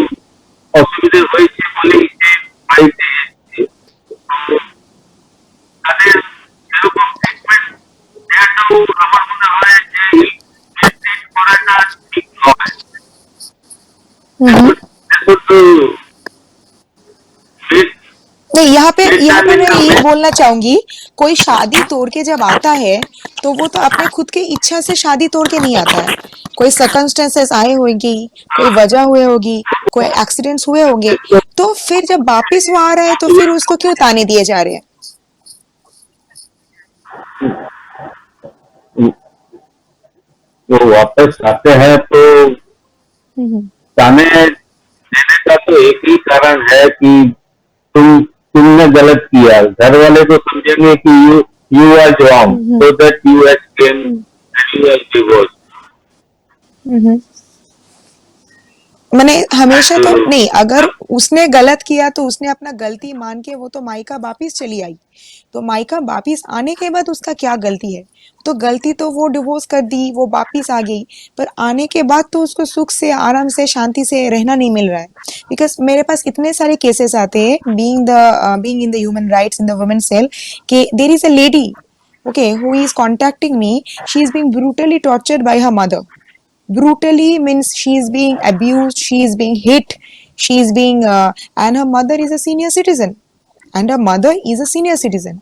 অসুবিধে হয়েছে বলেই যে বাড়িতে এসেছে, তো তাদের সেরকম ট্রিটমেন্ট দেওয়াটাও আমার মনে হয় যে ট্রিট করাটা ঠিক নয়। হুম এখন তো नहीं, यहाँ पे मैं ये बोलना चाहूंगी, कोई शादी तोड़ के जब आता है तो वो तो अपने खुद की इच्छा से शादी तोड़ के नहीं आता है, कोई सर्कमस्टेंसेस आए होंगी, कोई वजह हुए होगी, कोई एक्सीडेंट्स हुए होंगे, तो फिर जब वापस वो आ रहा है तो फिर उसको क्यों ताने दिए जा रहे हैं? वो वापस आते हैं तो ताने देने का तो एक ही कारण है कि तुमने गलत किया। घर वाले तो समझेंगे कि you are wrong so that you has came and you has divorce. मैंने हमेशा तो नहीं, अगर उसने गलत किया तो उसने अपना गलती मान के वो तो मायका वापिस चली आई, तो मायका वापिस आने के बाद उसका क्या गलती है? तो गलती तो वो डिवोर्स कर दी, वो वापिस आ गई, पर आने के बाद तो उसको सुख से, आराम से, शांति से रहना नहीं मिल रहा है। बिकॉज मेरे पास इतने सारे केसेस आते हैं being in the human rights in the women cell, कि there is a lady, okay, who is contacting me, she is being brutally tortured by her mother, brutally, means she is being abused, she is being hit, she is being and her mother is a senior citizen, and her mother is a senior citizen.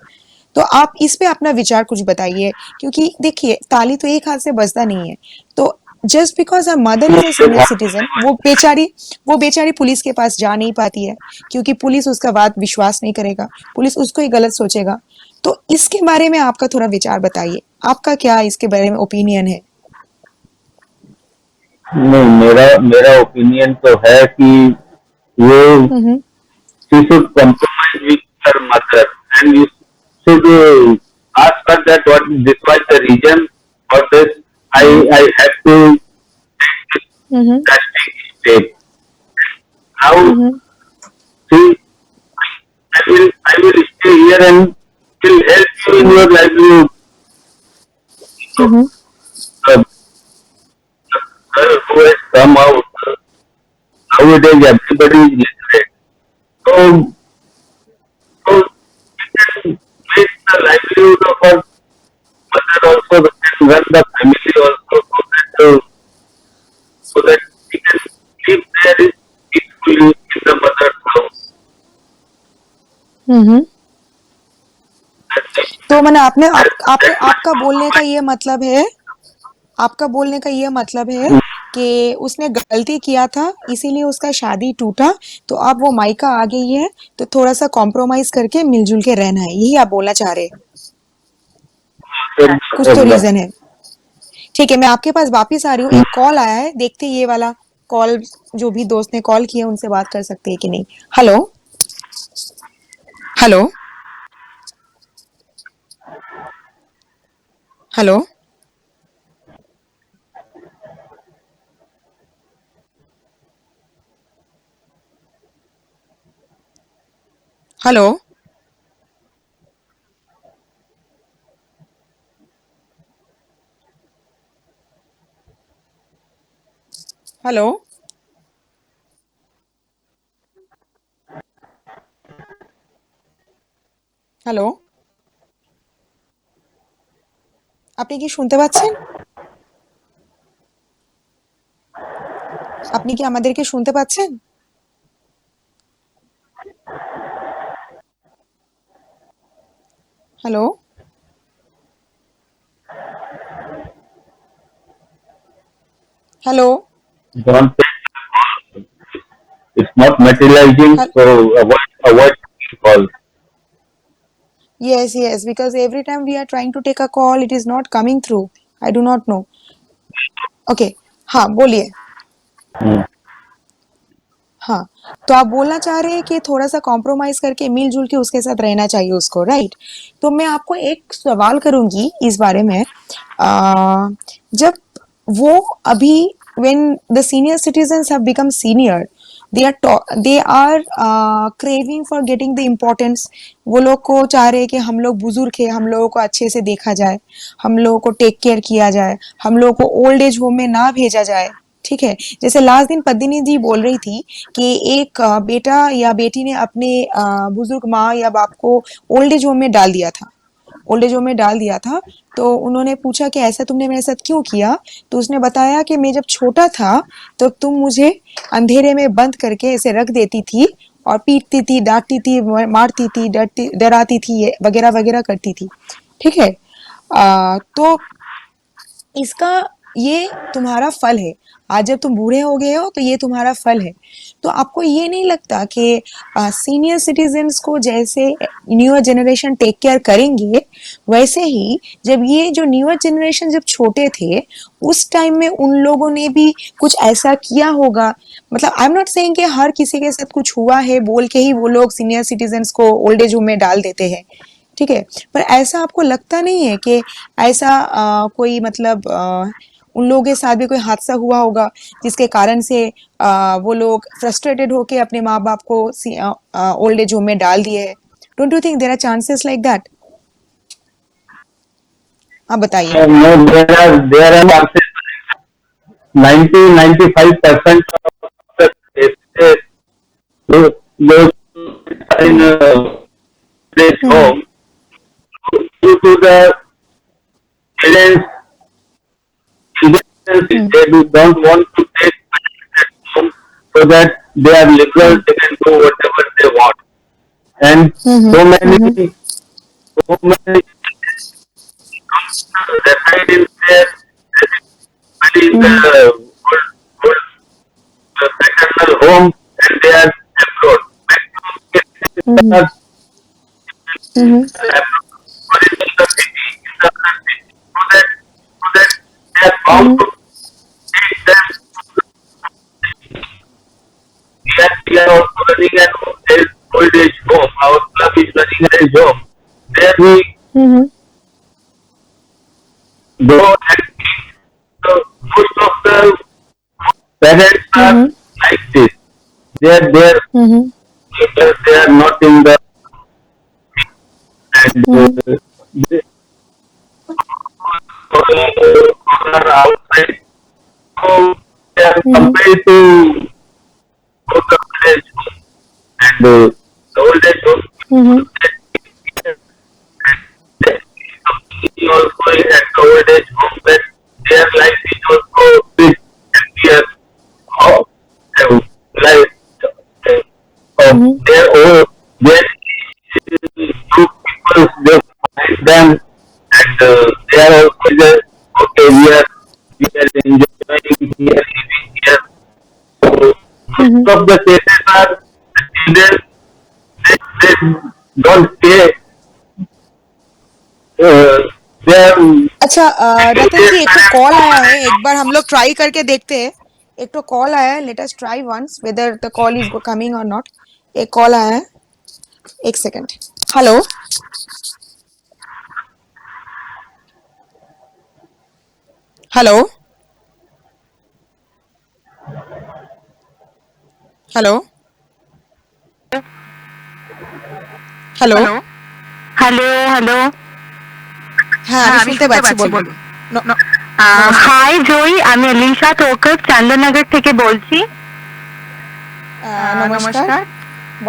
तो आप इस पे अपना विचार कुछ बताइए, क्योंकि देखिए ताली तो एक हाथ से बजता नहीं है। तो just because her mother is a senior citizen, वो बेचारी पुलिस के पास जा नहीं पाती है, क्योंकि पुलिस उसका बात विश्वास नहीं करेगा, पुलिस उसको ही गलत सोचेगा। तो इसके बारे में आपका थोड़ा विचार बताइए, आपका क्या इसके बारे में ओपिनियन है? नहीं, मेरा मेरा ओपिनियन तो है कि ये हम्म she should compromise with her mother, and you should ask her that what this was the reason for this. I had to take this hmm drastic step. Now, hmm see, I will stay here and will help you in your livelihood. Hmm The girl who has come out, nowadays everybody is literate. So, so we can make the livelihood of our mother also, and run the family also, so that we can live there peacefully in the mother's house. Hmm That's it. तो मैंने आपने That's my आपका बोलने का ये मतलब है, आपका बोलने का ये मतलब है कि उसने गलती किया था इसीलिए उसका शादी टूटा, तो अब वो मायका आ गई है, तो थोड़ा सा कॉम्प्रोमाइज करके मिलजुल के रहना है, यही आप बोलना चाह रहे हैं? कुछ तो रीजन है। ठीक है, मैं आपके पास वापिस आ रही हूँ, एक कॉल आया है, देखते हैं ये वाला कॉल, जो भी दोस्त ने कॉल किया उनसे बात कर सकते हैं कि नहीं। Hello hello hello hello hello hello, আপনি কি শুনতে পাচ্ছেন? আপনি কি আমাদেরকে শুনতে পাচ্ছেন? Hello hello Don't it's not materializing, Hal- so avoid call. yes yes, because every time we are trying to take a call it is not coming through, I do not know. okay, हाँ बोलिए। हाँ, तो आप बोलना चाह रहे हैं कि थोड़ा सा कॉम्प्रोमाइज करके मिलजुल के उसके साथ रहना चाहिए उसको, राइट? तो मैं आपको एक सवाल करूंगी इस बारे में। जब वो अभी when the senior citizens have become senior, they are craving for getting the importance, वो लोग को चाह रहे हैं कि हम लोग बुजुर्ग हैं, हम लोगों को अच्छे से देखा जाए, हम लोगों को टेक केयर किया जाए, हम लोगों को ओल्ड एज होम में ना भेजा जाए। ठीक है, जैसे लास्ट दिन पद्मिनी जी बोल रही थी कि एक बेटा या बेटी ने अपने बुजुर्ग माँ या बाप को ओल्ड एज होम में डाल दिया था, ओल्ड एज होम में डाल दिया था। तो उन्होंने पूछा कि ऐसा तुमने मेरे साथ क्यों किया? तो उसने बताया कि मैं जब छोटा था तो तुम मुझे अंधेरे में बंद करके ऐसे रख देती थी और पीटती थी, डांटती थी, मारती थी, डराती थी, वगैरह वगैरह करती थी। ठीक है, तो इसका ये तुम्हारा फल है, आज जब तुम बूढ़े हो गए हो तो ये तुम्हारा फल है। तो आपको ये नहीं लगता कि सीनियर सिटीजन्स को जैसे न्यूअर जनरेशन टेक केयर करेंगे, वैसे ही जब ये जो न्यूअर जनरेशन जब छोटे थे उस टाइम में उन लोगों ने भी कुछ ऐसा किया होगा? मतलब आई एम नॉट सेइंग कि हर किसी के साथ कुछ हुआ है बोल के ही वो लोग सीनियर सिटीजन्स को ओल्ड एज होम में डाल देते हैं, ठीक है? पर ऐसा आपको लगता नहीं है कि ऐसा कोई मतलब उन लोगों के साथ भी कोई हादसा हुआ होगा जिसके कारण से वो लोग फ्रस्ट्रेटेड होके अपने माँ बाप को ओल्ड एज होम में डाल दिए है? Don't you think there are chances like that? आप बताइए। No, there are chances. 90-95% of the cases, those are in place home due to the parents' don't want to take at home so that they are liberal, they can do whatever they want. And so many reside in their good paternal home, and they are abroad. Maximum cases are abroad, or in the city, in the country, so that they are bound to take them. We are also running an old age home. Our club is running an age home. There we go and so most of the parents are like this. They are there because they are not in the and they are outside. So they are compelled to go to the village home. And the old age home also at the old age home where their life is also big and their life their own their group people they find them and they are also there. Okay, we are enjoying here, living here. So most of the cases are children they don't stay. They are अच्छा रतन जी, एक तो call आया है, एक बार हम लोग try करके देखते हैं। एक तो कॉल आया है, let us try once whether the call is coming और नॉट। एक कॉल आया है, एक second. Hello hello hello hello hello hello হ্যাঁ আমি শুনতে পাচ্ছি, বলুন। হাই জয়ী, আমি এলিশা তোকর চন্দননগর থেকে বলছি। নমস্কার,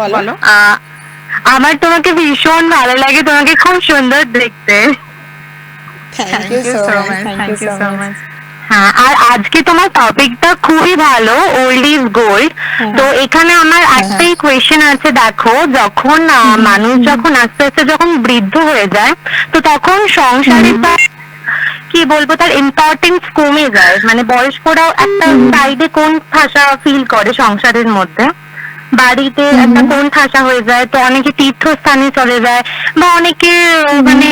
বলো। আমার তোমাকে ভীষণ ভালো লাগে, তোমাকে খুব সুন্দর দেখতে। Thank you so much, thank you so much. হ্যাঁ, আর আজকে তোমার টপিকটা খুবই ভালো, ওল্ড ইজ গোল্ড। তো এখানে আমার একটাই কোয়েশ্চেন আছে, দেখো যখন মানুষ যখন আস্তে আস্তে যখন বৃদ্ধ হয়ে যায়, তো তখন সংসারে তার কি বলবো, তার ইম্পর্টেন্স কমে যায়। মানে বয়স্করাও একটা সাইডে কোন ভাষা ফিল করে সংসারের মধ্যে, বাড়িতে একটা কোন ঠাসা হয়ে যায়। তো অনেকে তীর্থস্থানে চলে যায়, বা অনেকে মানে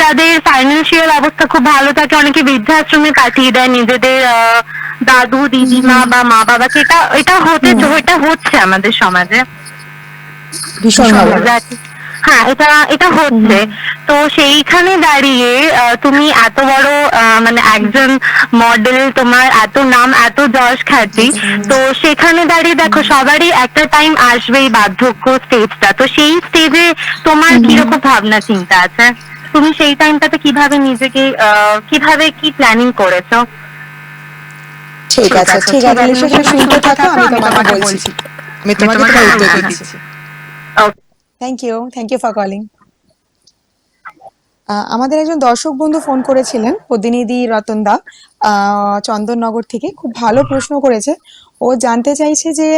যাদের ফাইন্যান্সিয়াল অবস্থা খুব ভালো থাকে, অনেকে বৃদ্ধাশ্রমে কাটিয়ে দেয় নিজেদের দাদু দিদিমা বা মা বাবাকে। এটা হচ্ছে আমাদের সমাজে ভীষণ ভালো। হ্যাঁ, এটা হচ্ছে। তো সেইখানে দাঁড়িয়ে তুমি এত বড় মানে একজন মডেল, তোমার এত নাম, এত যশ খ্যাতি, তো সেখানে দাঁড়িয়ে দেখো সবারই একটা টাইম আসবেই বার্ধক্য স্টেজটা। তো সেই স্টেজে তোমার কিরকম ভাবনা চিন্তা আছে? তুমি সেই টাইমটাতে কিভাবে নিজেকে কিভাবে কি প্ল্যানিং করেছো? ঠিক আছে, ঠিক আছে, লিসা তুমি শুনতে থাকো, আমি তোমাকে বলছি। আমি তোমাকে তোমার উত্তর দিচ্ছি। Thank you for calling. আমাদের একজন দর্শক বন্ধু ফোন করেছিলেন, প্রতিনিধি রতন দা, চন্দননগর থেকে। খুব ভালো প্রশ্ন করেছে। ও জানতে চাইছে যে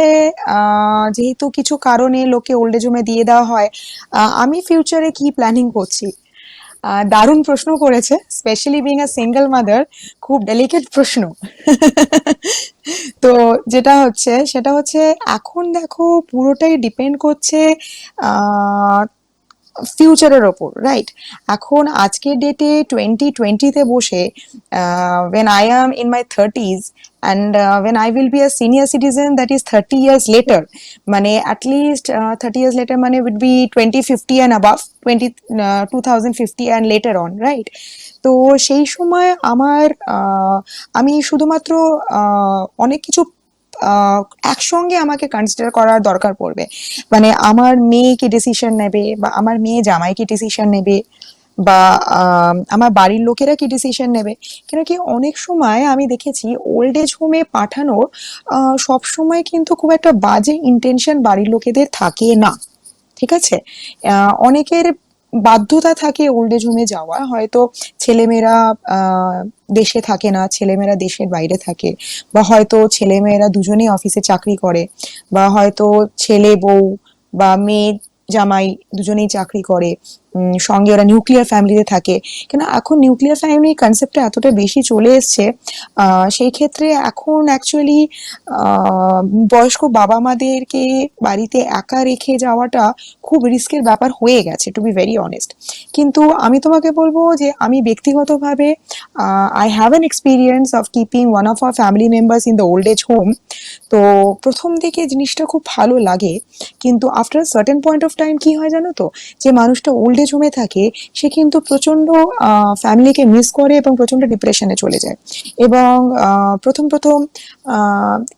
যেহেতু কিছু কারণে লোকে ওল্ড এজ হোমে দিয়ে দেওয়া হয়, আমি ফিউচারে কি প্ল্যানিং করছি। দারুণ প্রশ্ন করেছে, specially being a single mother, খুব ডেলিকেট প্রশ্ন। তো সেটা হচ্ছে এখন দেখো পুরোটাই ডিপেন্ড করছে ফিউচারের ওপর, রাইট? এখন আজকের ডেটে 2020-তে বসে when I am in my 30s and when I will be a senior citizen, that is 30 years later, মানে at least 30 years later মানে would be 2050 and above, 2050 and later on, right? তো সেই সময় আমি শুধুমাত্র অনেক কিছু একসঙ্গে আমাকে কনসিডার করার দরকার পড়বে। মানে আমার মেয়ে কি ডিসিশন নেবে, বা আমার মেয়ে জামাই কি ডিসিশন নেবে, বা আমার বাড়ির লোকেরা কি ডিসিশন নেবে। কেন কি অনেক সময় আমি দেখেছি ওল্ড এজ হোমে পাঠানো সব সময় কিন্তু খুব একটা বাজে ইন্টেনশন বাড়ির লোকেদের থাকে না, ঠিক আছে? অনেকের বাধ্যতা থাকে ওল্ড এজ হোমে যাওয়া, হয়তো ছেলেমেয়েরা আহ দেশে থাকে না, ছেলেমেয়েরা দেশের বাইরে থাকে, বা হয়তো ছেলেমেয়েরা দুজনেই অফিসে চাকরি করে, বা হয়তো ছেলে বউ বা মেয়ে জামাই দুজনেই চাকরি করে, সঙ্গে ওরা নিউক্লিয়ার ফ্যামিলিতে থাকে। কেন এখন নিউক্লিয়ার ফ্যামিলি কনসেপ্টটা এতটা বেশি চলে এসছে, সেই ক্ষেত্রে এখন অ্যাকচুয়ালি বয়স্ক বাবা মাদেরকে বাড়িতে একা রেখে যাওয়াটা খুব রিস্কের ব্যাপার হয়ে গেছে, টু বি ভেরি অনেস্ট। কিন্তু আমি তোমাকে বলবো যে আমি ব্যক্তিগতভাবে I have an experience of keeping one of our family members in the old age home. তো প্রথম দিকে জিনিসটা খুব ভালো লাগে, কিন্তু after certain point of time কি হয় জানো তো, যে মানুষটা ওল্ড এজ হোমে থাকে সে কিন্তু প্রচন্ড ফ্যামিলিকে মিস করে এবং প্রচন্ড ডিপ্রেশনে চলে যায়। এবং প্রথম প্রথম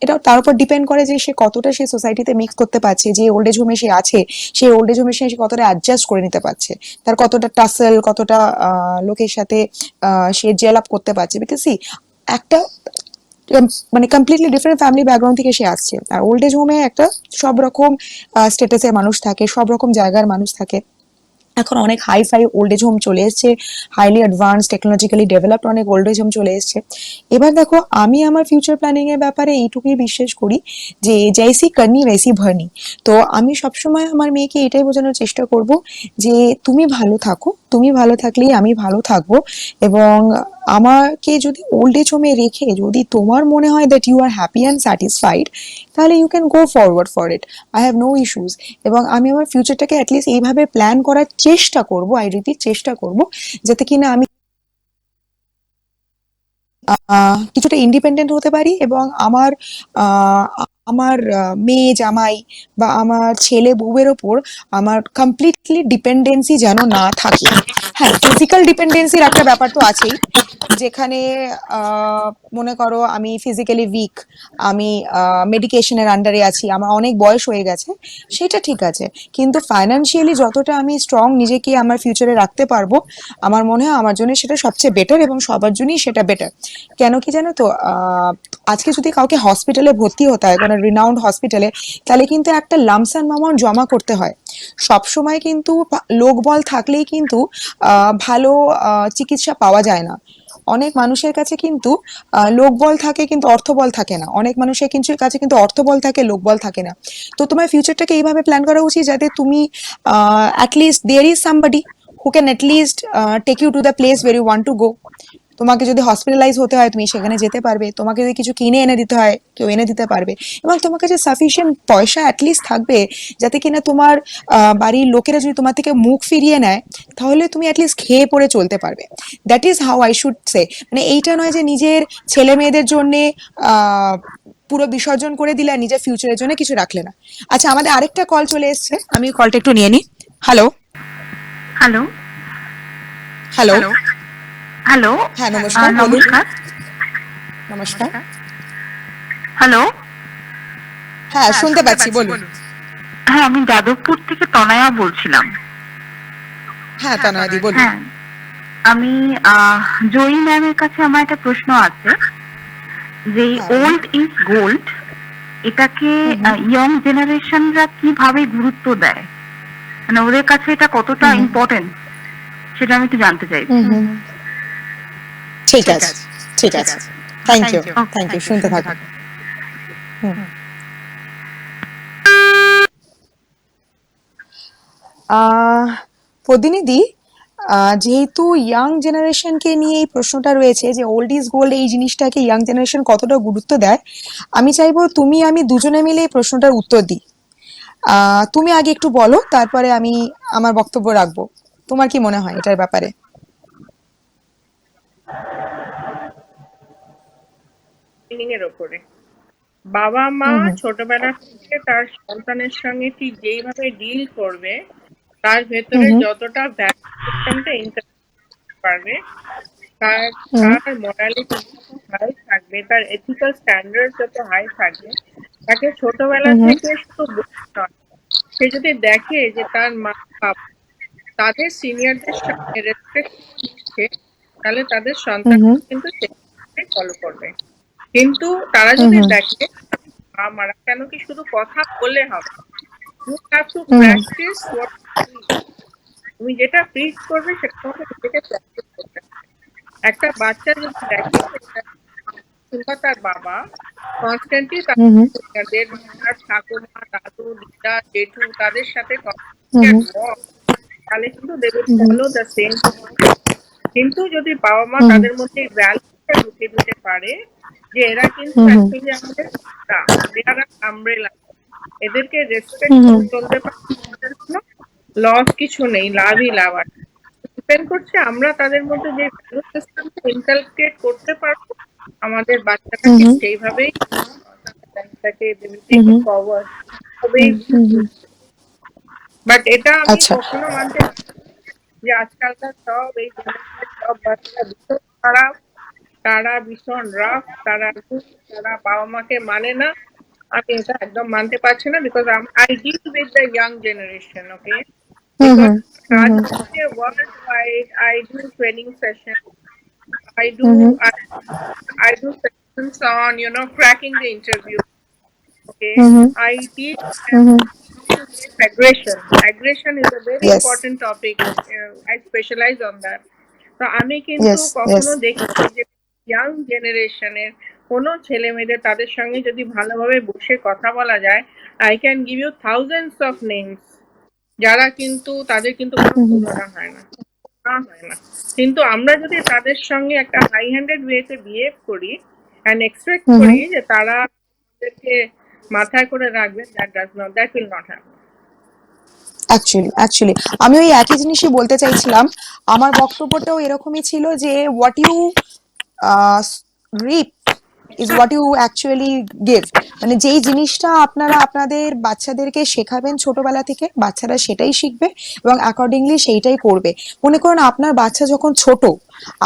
এটা তার উপর ডিপেন্ড করে যে সে কতটা সে সোসাইটিতে মিক্স করতে পারছে, যে ওল্ড এজ হোমে সে আছে সেই ওল্ড এজ হোমে সে কতটা অ্যাডজাস্ট করে নিতে পারছে, তার কতটা টাসেল, কতটা লোকের সাথে সে জেল আপ করতে পারছে। বিকজ সি একটা মানে কমপ্লিটলি ডিফারেন্ট ফ্যামিলি ব্যাকগ্রাউন্ড থেকে সে আসছে, আর ওল্ড এজ হোমে একটা সব রকম স্ট্যাটাসের মানুষ থাকে, সব রকম জায়গার মানুষ থাকে। এখন অনেক hi fi old age home চলে এসছে, হাইলি অ্যাডভান্স টেকনোলজিক্যালি ডেভেলপড অনেক ওল্ড এজ হোম চলে এসছে। এবার দেখো, আমি আমার ফিউচার প্ল্যানিং এর ব্যাপারে এইটুকুই বিশ্বাস করি যে জৈসি করনি वैसी ভরনি। তো আমি সবসময় আমার মেয়েকে এটাই বোঝানোর চেষ্টা করব যে তুমি ভালো থাকো, তুমি ভালো থাকলেই আমি ভালো থাকবো। এবং আমাকে যদি ওল্ড এজ হোমে রেখে যদি তোমার মনে হয় that you are happy and satisfied, তাহলে you can go forward for it, I have no issues. এবং আমি আমার ফিউচারটাকে অ্যাটলিস্ট এইভাবে প্ল্যান করার চেষ্টা করব, আই রিপিট চেষ্টা করব, যাতে কিনা আমি কিছুটা ইন্ডিপেন্ডেন্ট হতে পারি, এবং আমার আহ, আমার মেয়ে জামাই বা আমার ছেলে বউয়ের ওপর আমার কমপ্লিটলি ডিপেন্ডেন্সি যেন না থাকে। হ্যাঁ, ফিজিক্যাল ডিপেন্ডেন্সির একটা ব্যাপার তো আছেই, যেখানে আহ, মনে করো আমি ফিজিক্যালি উইক, আমি মেডিকেশনের আন্ডারে আছি, আমার অনেক বয়স হয়ে গেছে, সেটা ঠিক আছে। কিন্তু ফাইন্যান্সিয়ালি যতটা আমি স্ট্রং নিজেকে আমার ফিউচারে রাখতে পারবো, আমার মনে হয় আমার জন্য সেটা সবচেয়ে বেটার, এবং সবার জন্যই সেটা বেটার। কেন কি জানো তো, আজকে যদি কাউকে হসপিটালে ভর্তি হতে হয়, কোনো রিনাউন্ড হসপিটালে, তাহলে কিন্তু একটা লামসাম অ্যামাউন্ট জমা করতে হয়। সব সময় কিন্তু লোকবল থাকলেই কিন্তু ভালো চিকিৎসা পাওয়া যায় না। অনেক মানুষের কাছে কিন্তু লোকবল থাকে কিন্তু অর্থবল থাকে না, অনেক মানুষের কাছে কিন্তু অর্থবল থাকে, লোকবল থাকে না। তো তোমার ফিউচারটাকে এইভাবে প্ল্যান করা উচিত যাতে তুমি at least there is somebody who can at least take you to the place where you want to go. তোমাকে যদি হসপিটালাইজ হতে হয় তুমি সেখানে যেতে পারবে, তোমাকে যদি কিছু কিনে এনে দিতে হয় কেউ এনে দিতে পারবে, এবং তোমার কাছে সাফিসিয়েন্ট পয়সা অ্যাটলিস্ট থাকবে যাতে কিনা তোমার বাড়ির লোকেরা যদি তোমার থেকে মুখ ফিরিয়ে নেয় তাহলে তুমি অ্যাটলিস্ট খেয়ে পড়ে চলতে পারবে। That is how I should say. মানে এইটা নয় যে নিজের ছেলে মেয়েদের জন্যে পুরো বিসর্জন করে দিলে আর নিজের ফিউচারের জন্য কিছু রাখলে না। আচ্ছা, আমাদের আরেকটা কল চলে এসছে, আমি কলটা একটু নিয়ে নিই। হ্যালো হ্যালো হ্যালো হ্যালো হ্যাঁ, নমস্কার, বলুন। নমস্কার। নমস্কার, হ্যালো, হ্যাঁ শুনতে পাচ্ছি, বলুন। হ্যাঁ আমি যাদবপুর থেকে তনয়া বলছিলাম। হ্যাঁ তনয়াদি, বলুন। হ্যাঁ, আমি জয়ী ম্যামের কাছে আমার একটা প্রশ্ন আছে, যে হ্যাঁ। ওল্ড ইজ গোল্ড এটাকে ইয়ং জেনারেশনরা কিভাবে গুরুত্ব দেয়, মানে ওদের কাছে এটা কতটা ইম্পর্টেন্ট সেটা আমি একটু জানতে চাই। ঠিক আছে, ঠিক আছে, থ্যাংক ইউ, থ্যাংক ইউ, শুনতে থাকুন। প্রতিনিধি, যেহেতু ইয়াং জেনারেশনকে নিয়ে এই প্রশ্নটা রয়েছে যে ওল্ড ইজ গোল্ড এই জিনিসটাকে ইয়াং জেনারেশন কতটা গুরুত্ব দেয়, আমি চাইবো তুমি আমি দুজনে মিলে এই প্রশ্নটার উত্তর দিই। তুমি আগে একটু বলো, তারপরে আমি আমার বক্তব্য রাখবো। তোমার কি মনে হয় এটার ব্যাপারে? ট্রেনিং এর ওপরে বাবা মা ছোটবেলা থেকে তার সন্তানের সঙ্গে ঠিক যেইভাবে ডিল করবে, তার ভেতরে যতটা ভ্যালু সিস্টেমটা ইন্টারনেট পারবে, তার তার মোরালিটি হাই থাকবে, তার এথিক্যাল স্ট্যান্ডার্ড যত হাই থাকবে, তাকে ছোটবেলা থেকে শুধু বলতে নয়, সে যদি দেখে যে তার মা বাবা তাদের সিনিয়রদের সঙ্গে রেসপেক্ট দিচ্ছে, তাহলে তাদের সন্তান কিন্তু সেটাকে ফলো করবে। কিন্তু তারা যদি দেখে মারা কেন কি শুধু কথা বললে হবে, you have to practice what you preach. তুমি যেটা প্রিচ করবে সেটা তোমাকে নিজেকে প্র্যাকটিস করতে হবে। একটা বাচ্চা যদি দেখে যে তার কিংবা তার বাবা কনস্ট্যান্টলি Mm-hmm. তাদের তার ঠাকুমা, দাদু, দিদা, জেঠু তাদের সাথে Mm-hmm. তাহলে কিন্তু they will Mm-hmm. Follow the same. কিন্তু যদি বাবা মা Mm-hmm. তাদের মধ্যে এই ভ্যালুটা ঢুকে দিতে পারে যে এরা কিন্তু Mm-hmm. অ্যাকচুয়ালি আমাদের দেয়ার আমব্রেলা, এদেরকে রেসপেক্ট করে Mm-hmm. চলতে পারে, আমাদের কোনো লস কিছু নেই, লাভই লাভ আছে। ডিপেন্ড করছে আমরা তাদের মধ্যে যে ভ্যালু সিস্টেমটা ইনকালকেট করতে পারবো, আমাদের বাচ্চাটাকে Mm-hmm. সেইভাবেই লাইফটাকে টেক ইট Mm-hmm. ফরওয়ার্ড তবেই। Mm-hmm. বাট এটা আমি আচ্ছা। কখনো মানতে পারি না যে আজকালকার সব এই জেনারেশনের সব বাচ্চারা ভীষণ খারাপ, তারা ভীষণ রাফ, তারা rude, তারা বাবা মাকে মানে না। আমি এটা একদম মানতে পারছি না, because I deal with the young generation, okay. Because Mm-hmm. কাজ Mm-hmm. হচ্ছে worldwide, I do training session, I do Mm-hmm. I, I do sessions on cracking the interview. Okay, Mm-hmm. I teach them Mm-hmm. how to face aggression. Aggression is a very Yes. important topic. I specialize on that. তো আমি কিন্তু Yes. কখনো Yes. দেখি যে young জেনারেশনের কোনো ছেলে মেয়েদের তাদের সঙ্গে যদি ভালোভাবে বসে কথা বলা যায়, I can give you thousands of names যারা কিন্তু তাদের কিন্তু কোনো Mm-hmm. তুলনা হয় না, হয় না। কিন্তু আমরা যদি তাদের সঙ্গে একটা হাই হ্যান্ডেড ওয়েতে বিহেভ করি অ্যান্ড এক্সপেক্ট করি Mm-hmm. যে তারা আমাদেরকে মাথায় করে রাখবে, that will not happen. Actually আমি ওই একই জিনিসই বলতে চাইছিলাম। আমার বক্তব্যটাও এরকমই ছিল যে what you reap is what you actually give. মানে যেই জিনিসটা আপনারা আপনাদের বাচ্চাদেরকে শেখাবেন ছোটবেলা থেকে, বাচ্চারা সেটাই শিখবে এবং অ্যাকর্ডিংলি সেইটাই করবে। মনে করুন আপনার বাচ্চা যখন ছোট,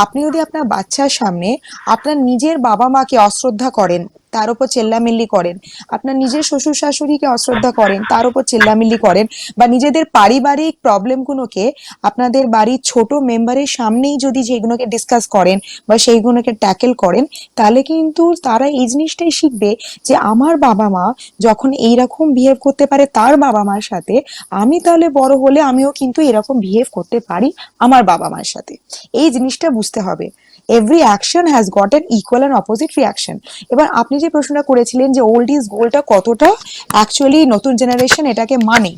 আপনি যদি আপনার বাচ্চার সামনে আপনার নিজের বাবা মাকে অশ্রদ্ধা করেন, তার উপর চেল্লামিল্লি করেন, আপনার নিজের শ্বশুর শাশুড়িকে অশ্রদ্ধা করেন, তার উপর চেল্লামিল্লি করেন, বা নিজেদের পারিবারিক প্রবলেমগুলোকে আপনাদের বাড়ির ছোট মেম্বারের সামনেই যদি যেগুলোকে ডিসকাস করেন বা সেইগুলোকে ট্যাকেল করেন, তাহলে কিন্তু তারা এই জিনিসটাই শিখবে যে আমার বাবা মা যখন এইরকম বিহেভ করতে পারে তার বাবা মার সাথে, আমি তাহলে বড় হলে আমিও কিন্তু এরকম বিহেভ করতে পারি আমার বাবা মার সাথে। এই জিনিসটা বুঝতে হবে। Every action has got an equal and opposite reaction. এবার আপনি যে প্রশ্নটা করেছিলেন যে ওল্ড ইজ গোল্ডটা কতটা অ্যাকচুয়ালি নতুন জেনারেশন এটাকে মানে,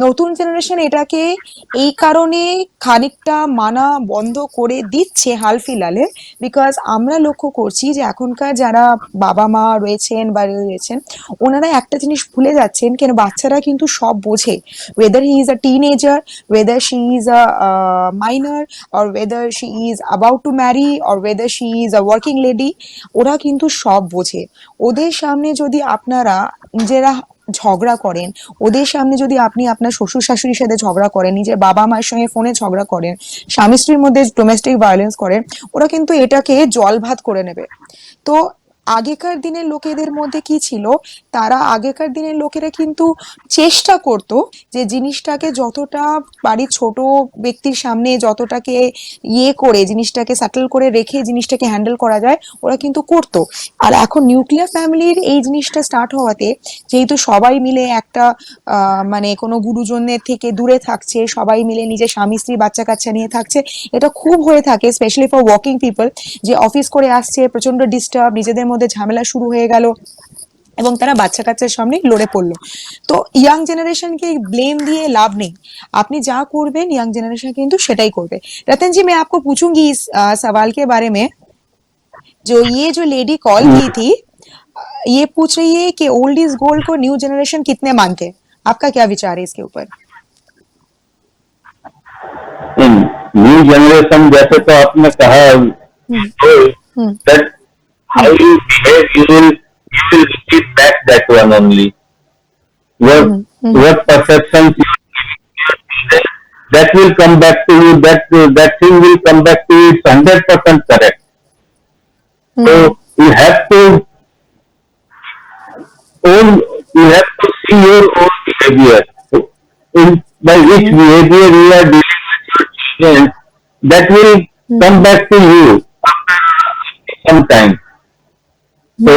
নতুন জেনারেশন এটাকে এই কারণে খানিকটা মানা বন্ধ করে দিচ্ছে হাল ফিলহালে, বিকজ আমরা লক্ষ্য করছি যে এখনকার যারা বাবা মা রয়েছেন বা রয়েছেন, ওনারা একটা জিনিস ভুলে যাচ্ছেন, কেন বাচ্চারা কিন্তু সব বোঝে, whether he is a teenager, whether she is a minor, or whether she is about to marry, or whether she is a working lady, ওরা কিন্তু সব বোঝে। ওদের সামনে যদি আপনারা নিজেরা ঝগড়া করেন, ওদের সামনে যদি আপনি আপনার শ্বশুর শাশুড়ির সাথে ঝগড়া করেন, নিজের বাবা মায়ের সঙ্গে ফোনে ঝগড়া করেন, স্বামী স্ত্রীর মধ্যে ডোমেস্টিক ভায়োলেন্স করেন, ওরা কিন্তু এটাকে জল ভাত করে নেবে। তো আগেকার দিনের লোকেদের মধ্যে কি ছিল, তারা আগেকার দিনের লোকেরা কিন্তু চেষ্টা করতো যে জিনিসটাকে যতটা বাড়ির ছোট ব্যক্তির সামনে যতটাকে করে জিনিসটাকে সেটেল করে রেখে জিনিসটাকে হ্যান্ডেল করা যায়, ওরা কিন্তু করতো। আর এখন নিউক্লিয়ার ফ্যামিলির এই জিনিসটা স্টার্ট হওয়াতে, যেহেতু সবাই মিলে একটা মানে কোনো গুরুজনের থেকে দূরে থাকছে, সবাই মিলে নিজের স্বামী স্ত্রী বাচ্চা কাচ্চা নিয়ে থাকছে, এটা খুব হয়ে থাকে স্পেশালি ফর ওয়ার্কিং পিপল, যে অফিস করে আসছে, প্রচন্ড ডিস্টার্ব, নিজেদের মধ্যে ঝামেলা শুরু হয়ে গেল এবং তারা বাচ্চা কাচ্চার সামনে লড়ে পড়লো। তো ইয়াং জেনারেশনকে ব্লেম দিয়ে লাভ নেই, আপনি যা করবেন ইয়াং জেনারেশন কিন্তু সেটাই করবে। रतन जी, मैं आपको पूछूंगी इस सवाल के बारे में। जो लेडी कॉल की थी, ये पूछ रही है कि ओल्ड इज गोल्ड को न्यू जनरेशन कितने मानते हैं, आपका क्या विचार है इसके ऊपर? न्यू जनरेशन जैसे तो आपने कहा that how you behave, you will repeat back that one only. What perceptions you give, that will come back to you. That thing will come back to you. It's 100% correct. So you have to see your own behavior. By which behavior you are dealing with your children, that will come back to you after some time. So,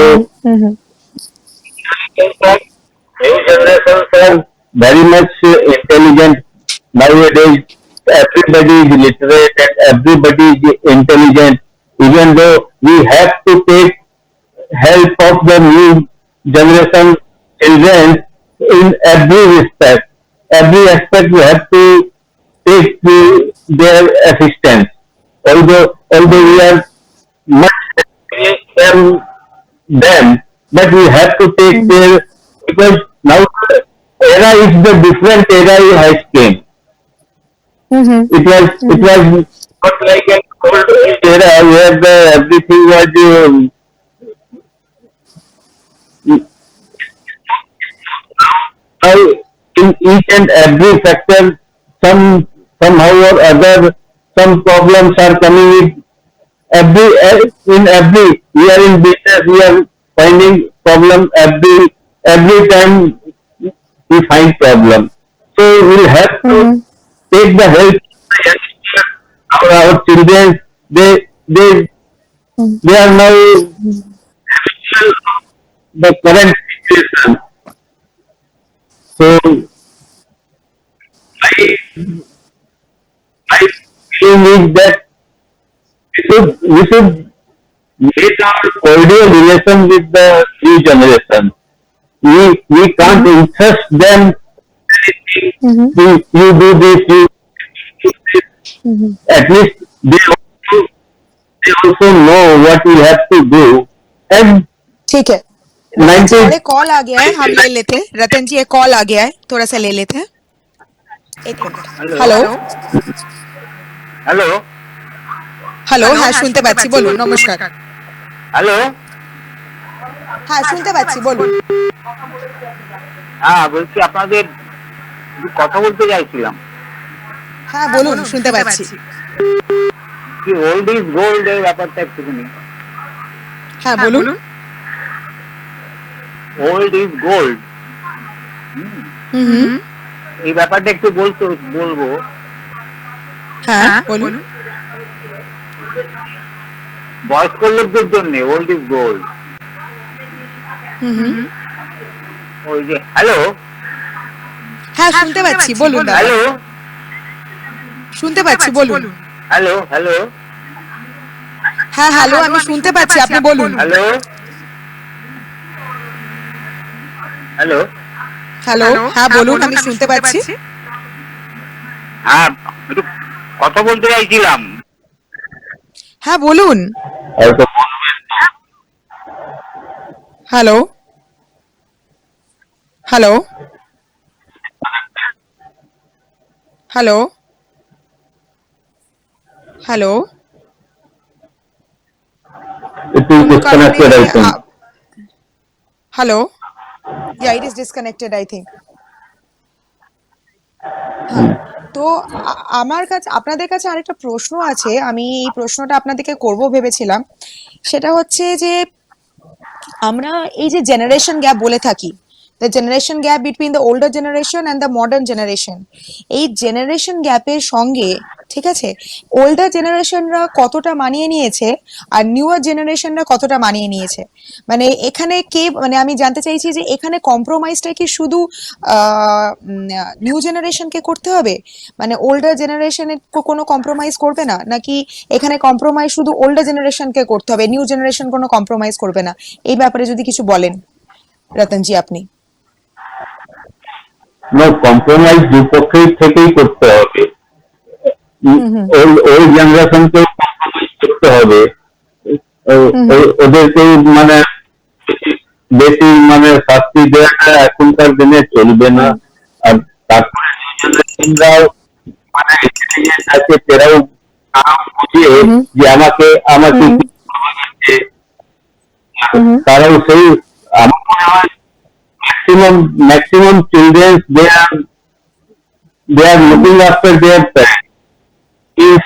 new generations are very much intelligent nowadays. everybody is literate and everybody is intelligent, even though we have to take help of the new generation children in every respect. Every aspect we have to take their assistance. Although we are much than them, but we have to take their, because now the era is the different era has came. It was not like an old era where the everything was now in each and every factor, somehow or other, some problems are coming in every, we are in business, we are finding problem every time we find problem. So we'll have to take the help of the youngsters, our children. They are now the current situation. So my feeling is that we should make our cordial relation with the new generation. We can't entrust them anything. You do this, you do this. At least they also know what we have to do. And ठीक है, 90 हमारे call आ गया है, हम ले लेते हैं। रतन जी, एक कॉल आ गया है, थोड़ा सा ले लेते हैं। एक मिनट। হ্যালো হ্যালো হ্যালো, হ্যাঁ শুনতে পাচ্ছি, বলুন। নমস্কার। হ্যালো হ্যাঁ শুনতে পাচ্ছি, বলুন। হ্যাঁ বলছি আপনাদের কথা বলতে চাইছিলাম হ্যাঁ বলুন, শুনতে পাচ্ছি। কি ওল্ড ইজ গোল্ড এর ব্যাপারটা একটুখানি। হ্যাঁ বলুন। ওল্ড ইজ গোল্ড এই ব্যাপারটা একটু বলবো। হ্যাঁ বলুন। বয়স্ক লোকদের জন্য ওল্ড ইজ গোল্ড। ওই যে হ্যালো হ্যাঁ শুনতে পাচ্ছি, বলুন। হ্যালো শুনতে পাচ্ছি, বলুন। হ্যালো হ্যালো হ্যাঁ হ্যালো, আমি শুনতে পাচ্ছি, আপনি বলুন। হ্যালো হ্যালো হ্যালো, হ্যাঁ বলুন, আমি শুনতে পাচ্ছি। হ্যাঁ একটু কথা বলতে চাইছিলাম। হ্যাঁ বলুন। হয়তো hello hello hello hello, it is disconnected, I think. Hello, yeah, it is disconnected, I think. তো আমার কাছে, আপনাদের কাছে আরেকটা প্রশ্ন আছে, আমি এই প্রশ্নটা আপনাদেরকে করব ভেবেছিলাম। সেটা হচ্ছে যে আমরা এই যে জেনারেশন গ্যাপ বলে থাকি, the generation gap between the older generation and the modern generation, এই জেনারেশন গ্যাপের সঙ্গে, ঠিক আছে, ওল্ডার জেনারেশনরা কতটা মানিয়ে নিয়েছে আর নিউয়ার জেনারেশনরা কতটা মানিয়ে নিয়েছে, মানে এখানে কে, মানে আমি জানতে চাইছি যে এখানে কম্প্রোমাইজটা কি শুধু নিউ জেনারেশনকে করতে হবে, মানে ওল্ডার জেনারেশনে কোনো কম্প্রোমাইজ করবে না, নাকি এখানে কম্প্রোমাইজ শুধু ওল্ডার জেনারেশনকে করতে হবে, নিউ জেনারেশন কোনো কম্প্রোমাইজ করবে না? এই ব্যাপারে যদি কিছু বলেন রতনজি আপনি। No, compromise দুপক্ষের থেকেই করতে হবে। ওই জেনারেশনকেও কম্প্রোমাইজ করতে হবে, ওদেরকে মানে বেশি মানে শাস্তি দেওয়াটা এখনকার দিনে চলবে না। আর তারপরে জেনারেশনরাও মানে intelligent আছে, তারাও বুঝে যে আমাকে তারাও সেই, আমার মনে হয় maximum children, they are looking after their parents. Is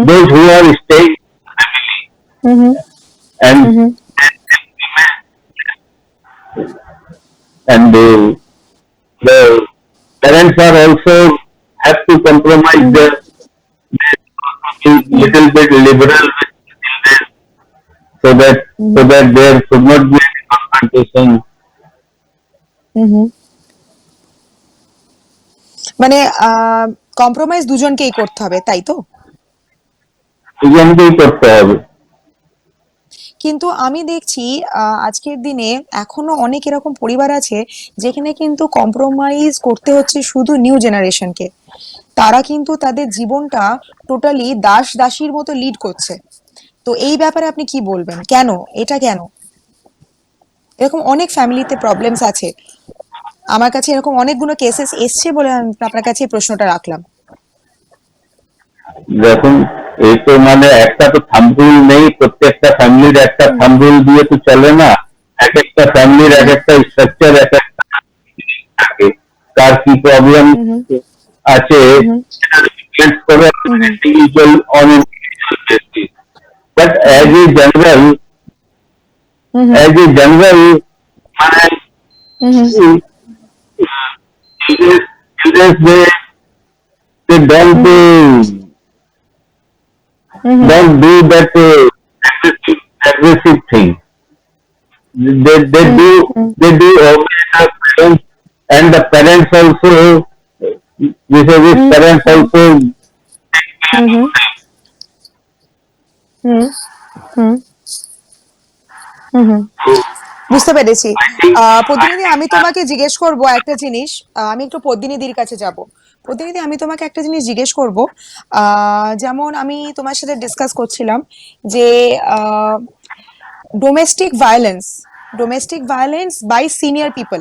those who are staying in the family and the parents are also have to compromise their little bit liberal with children, so that there should not be any confrontation. মানে compromise দুজনকেই করতে হবে, তাই তো? দুজনকেই করতে হবে। কিন্তু আমি দেখছি আজকের দিনে এখনো অনেক এরকম পরিবার আছে যেখানে কিন্তু কম্প্রোমাইজ করতে হচ্ছে শুধু নিউ জেনারেশনকে। তারা কিন্তু তাদের জীবনটা টোটালি দাস দাসীর মতো লিড করছে। তো এই ব্যাপারে আপনি কি বলবেন, কেন এটা কেন? এরকম অনেক ফ্যামিলিতে প্রবলেমস আছে, আমার কাছে এরকম অনেকগুলো কেসেস এসছে বলে আমি আপনার কাছে এই প্রশ্নটা রাখলাম। দেখুন, এই তো মানে একটা তো থাম্ব রুল নেই, প্রত্যেকটা ফ্যামিলির একটা থাম্ব রুল দিয়ে তো চলে না। এক একটা ফ্যামিলির এক একটা স্ট্রাকচার, এক একটা থাকে, কার কি প্রবলেম আছে সেটা ডিপেন্ড করে individual on individual basis. But as a general মানে they don't do that aggressive thing. They do obey the parents, and the parents also vis-a-vis parents also বুঝতে পেরেছি। প্রতিনিধি, আমি তোমাকে জিজ্ঞেস করব একটা জিনিস। আমি একটু প্রতিনিধির কাছে যাব। প্রতিনিধি, আমি তোমাকে একটা জিনিস জিজ্ঞেস করব। যেমন আমি তোমার সাথে ডিসকাস করছিলাম যে domestic violence by senior people.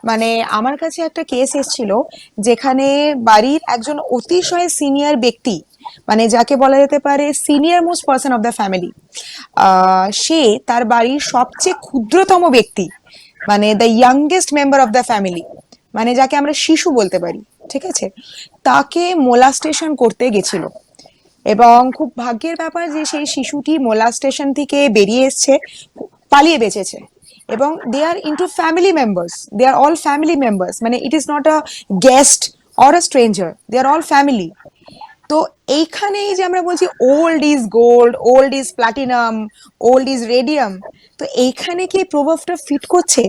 মানে আমার কাছে একটা কেস এসেছিল যেখানে বাড়ির একজন অতিশয় সিনিয়র ব্যক্তি, মানে যাকে বলা যেতে পারে senior most person of the family, সে তার বাড়ির সবচেয়ে ক্ষুদ্রতম ব্যক্তি, মানে the youngest member of the family, মানে যাকে আমরা শিশু বলতে পারি, ঠিক আছে, তাকে মোলাস্টেশন করতে গেছিল। এবং খুব ভাগ্যের ব্যাপার যে সেই শিশুটি মোলাস্টেশন থেকে বেরিয়ে এসছে, পালিয়ে বেঁচেছে। এবং they are into family members, they are all family members, মানে it is not a guest or a stranger, they are all family. তো এইখানেই যে আমরা বলছি old is gold, old is platinum, old is radium, তো এইখানে কি প্রভাবটা ফিট করছে?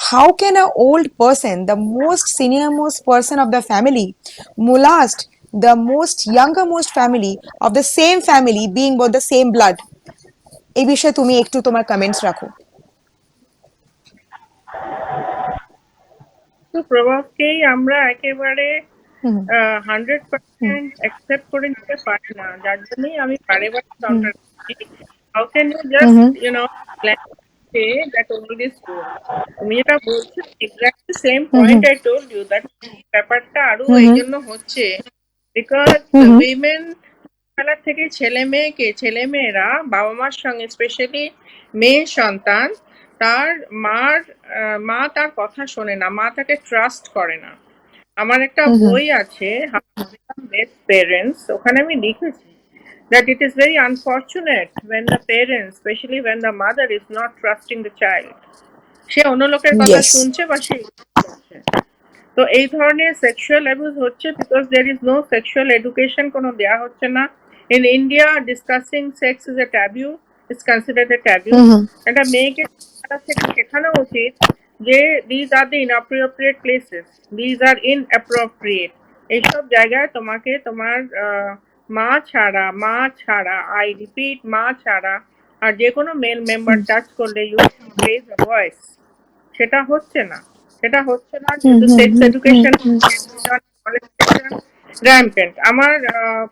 How can a old person, the most senior most person of the family, মোলাস্ট the most younger most family of the same family being both the same blood? এই বিষয়ে তুমি একটু তোমার কমেন্টস রাখো। তো প্রভাবকেই আমরা একেবারে 100% অ্যাকসেপ্ট করে নিতে পারি না, যার জন্যই আমি বারে বারে কাউন্টার করছি। How can you just say that all is good? তুমি যেটা বলছো exactly same point I told you, that ব্যাপারটা আরো এই জন্য হচ্ছে বিকজ উইমেন বেলা থেকে ছেলেমেয়েরা বাবা মার সঙ্গে, স্পেশালি মেয়ে সন্তান, তার মা তার কথা শোনে না, মা তাকে ট্রাস্ট করে না। আমার একটা বই আছে বেস্ট পেরেন্টস, ওখানে আমি লিখেছি that it is very unfortunate when the parents, especially when the mother is not trusting the child, সে অন্য লোকের কথা শুনছে বা সে করছে। তো এই ধরনের সেক্সুয়াল অ্যাবিউজ হচ্ছে because there is no sexual education, কোনো দেয়া হচ্ছে না। In India discussing sex is a taboo, is considered a taboo. একটা মেয়েকে শেখানো উচিত যে these are the inappropriate places, these are inappropriate. এইসব জায়গায় তোমাকে তোমার মা ছাড়া, আই রিপিট, মা ছাড়া আর যে কোনো মেল মেম্বার টাচ করলে ইউ রেজ আ ভয়েস। সেটা হচ্ছে না যেহেতু সেক্স এডুকেশন র্যাম্পেন্ট। আমার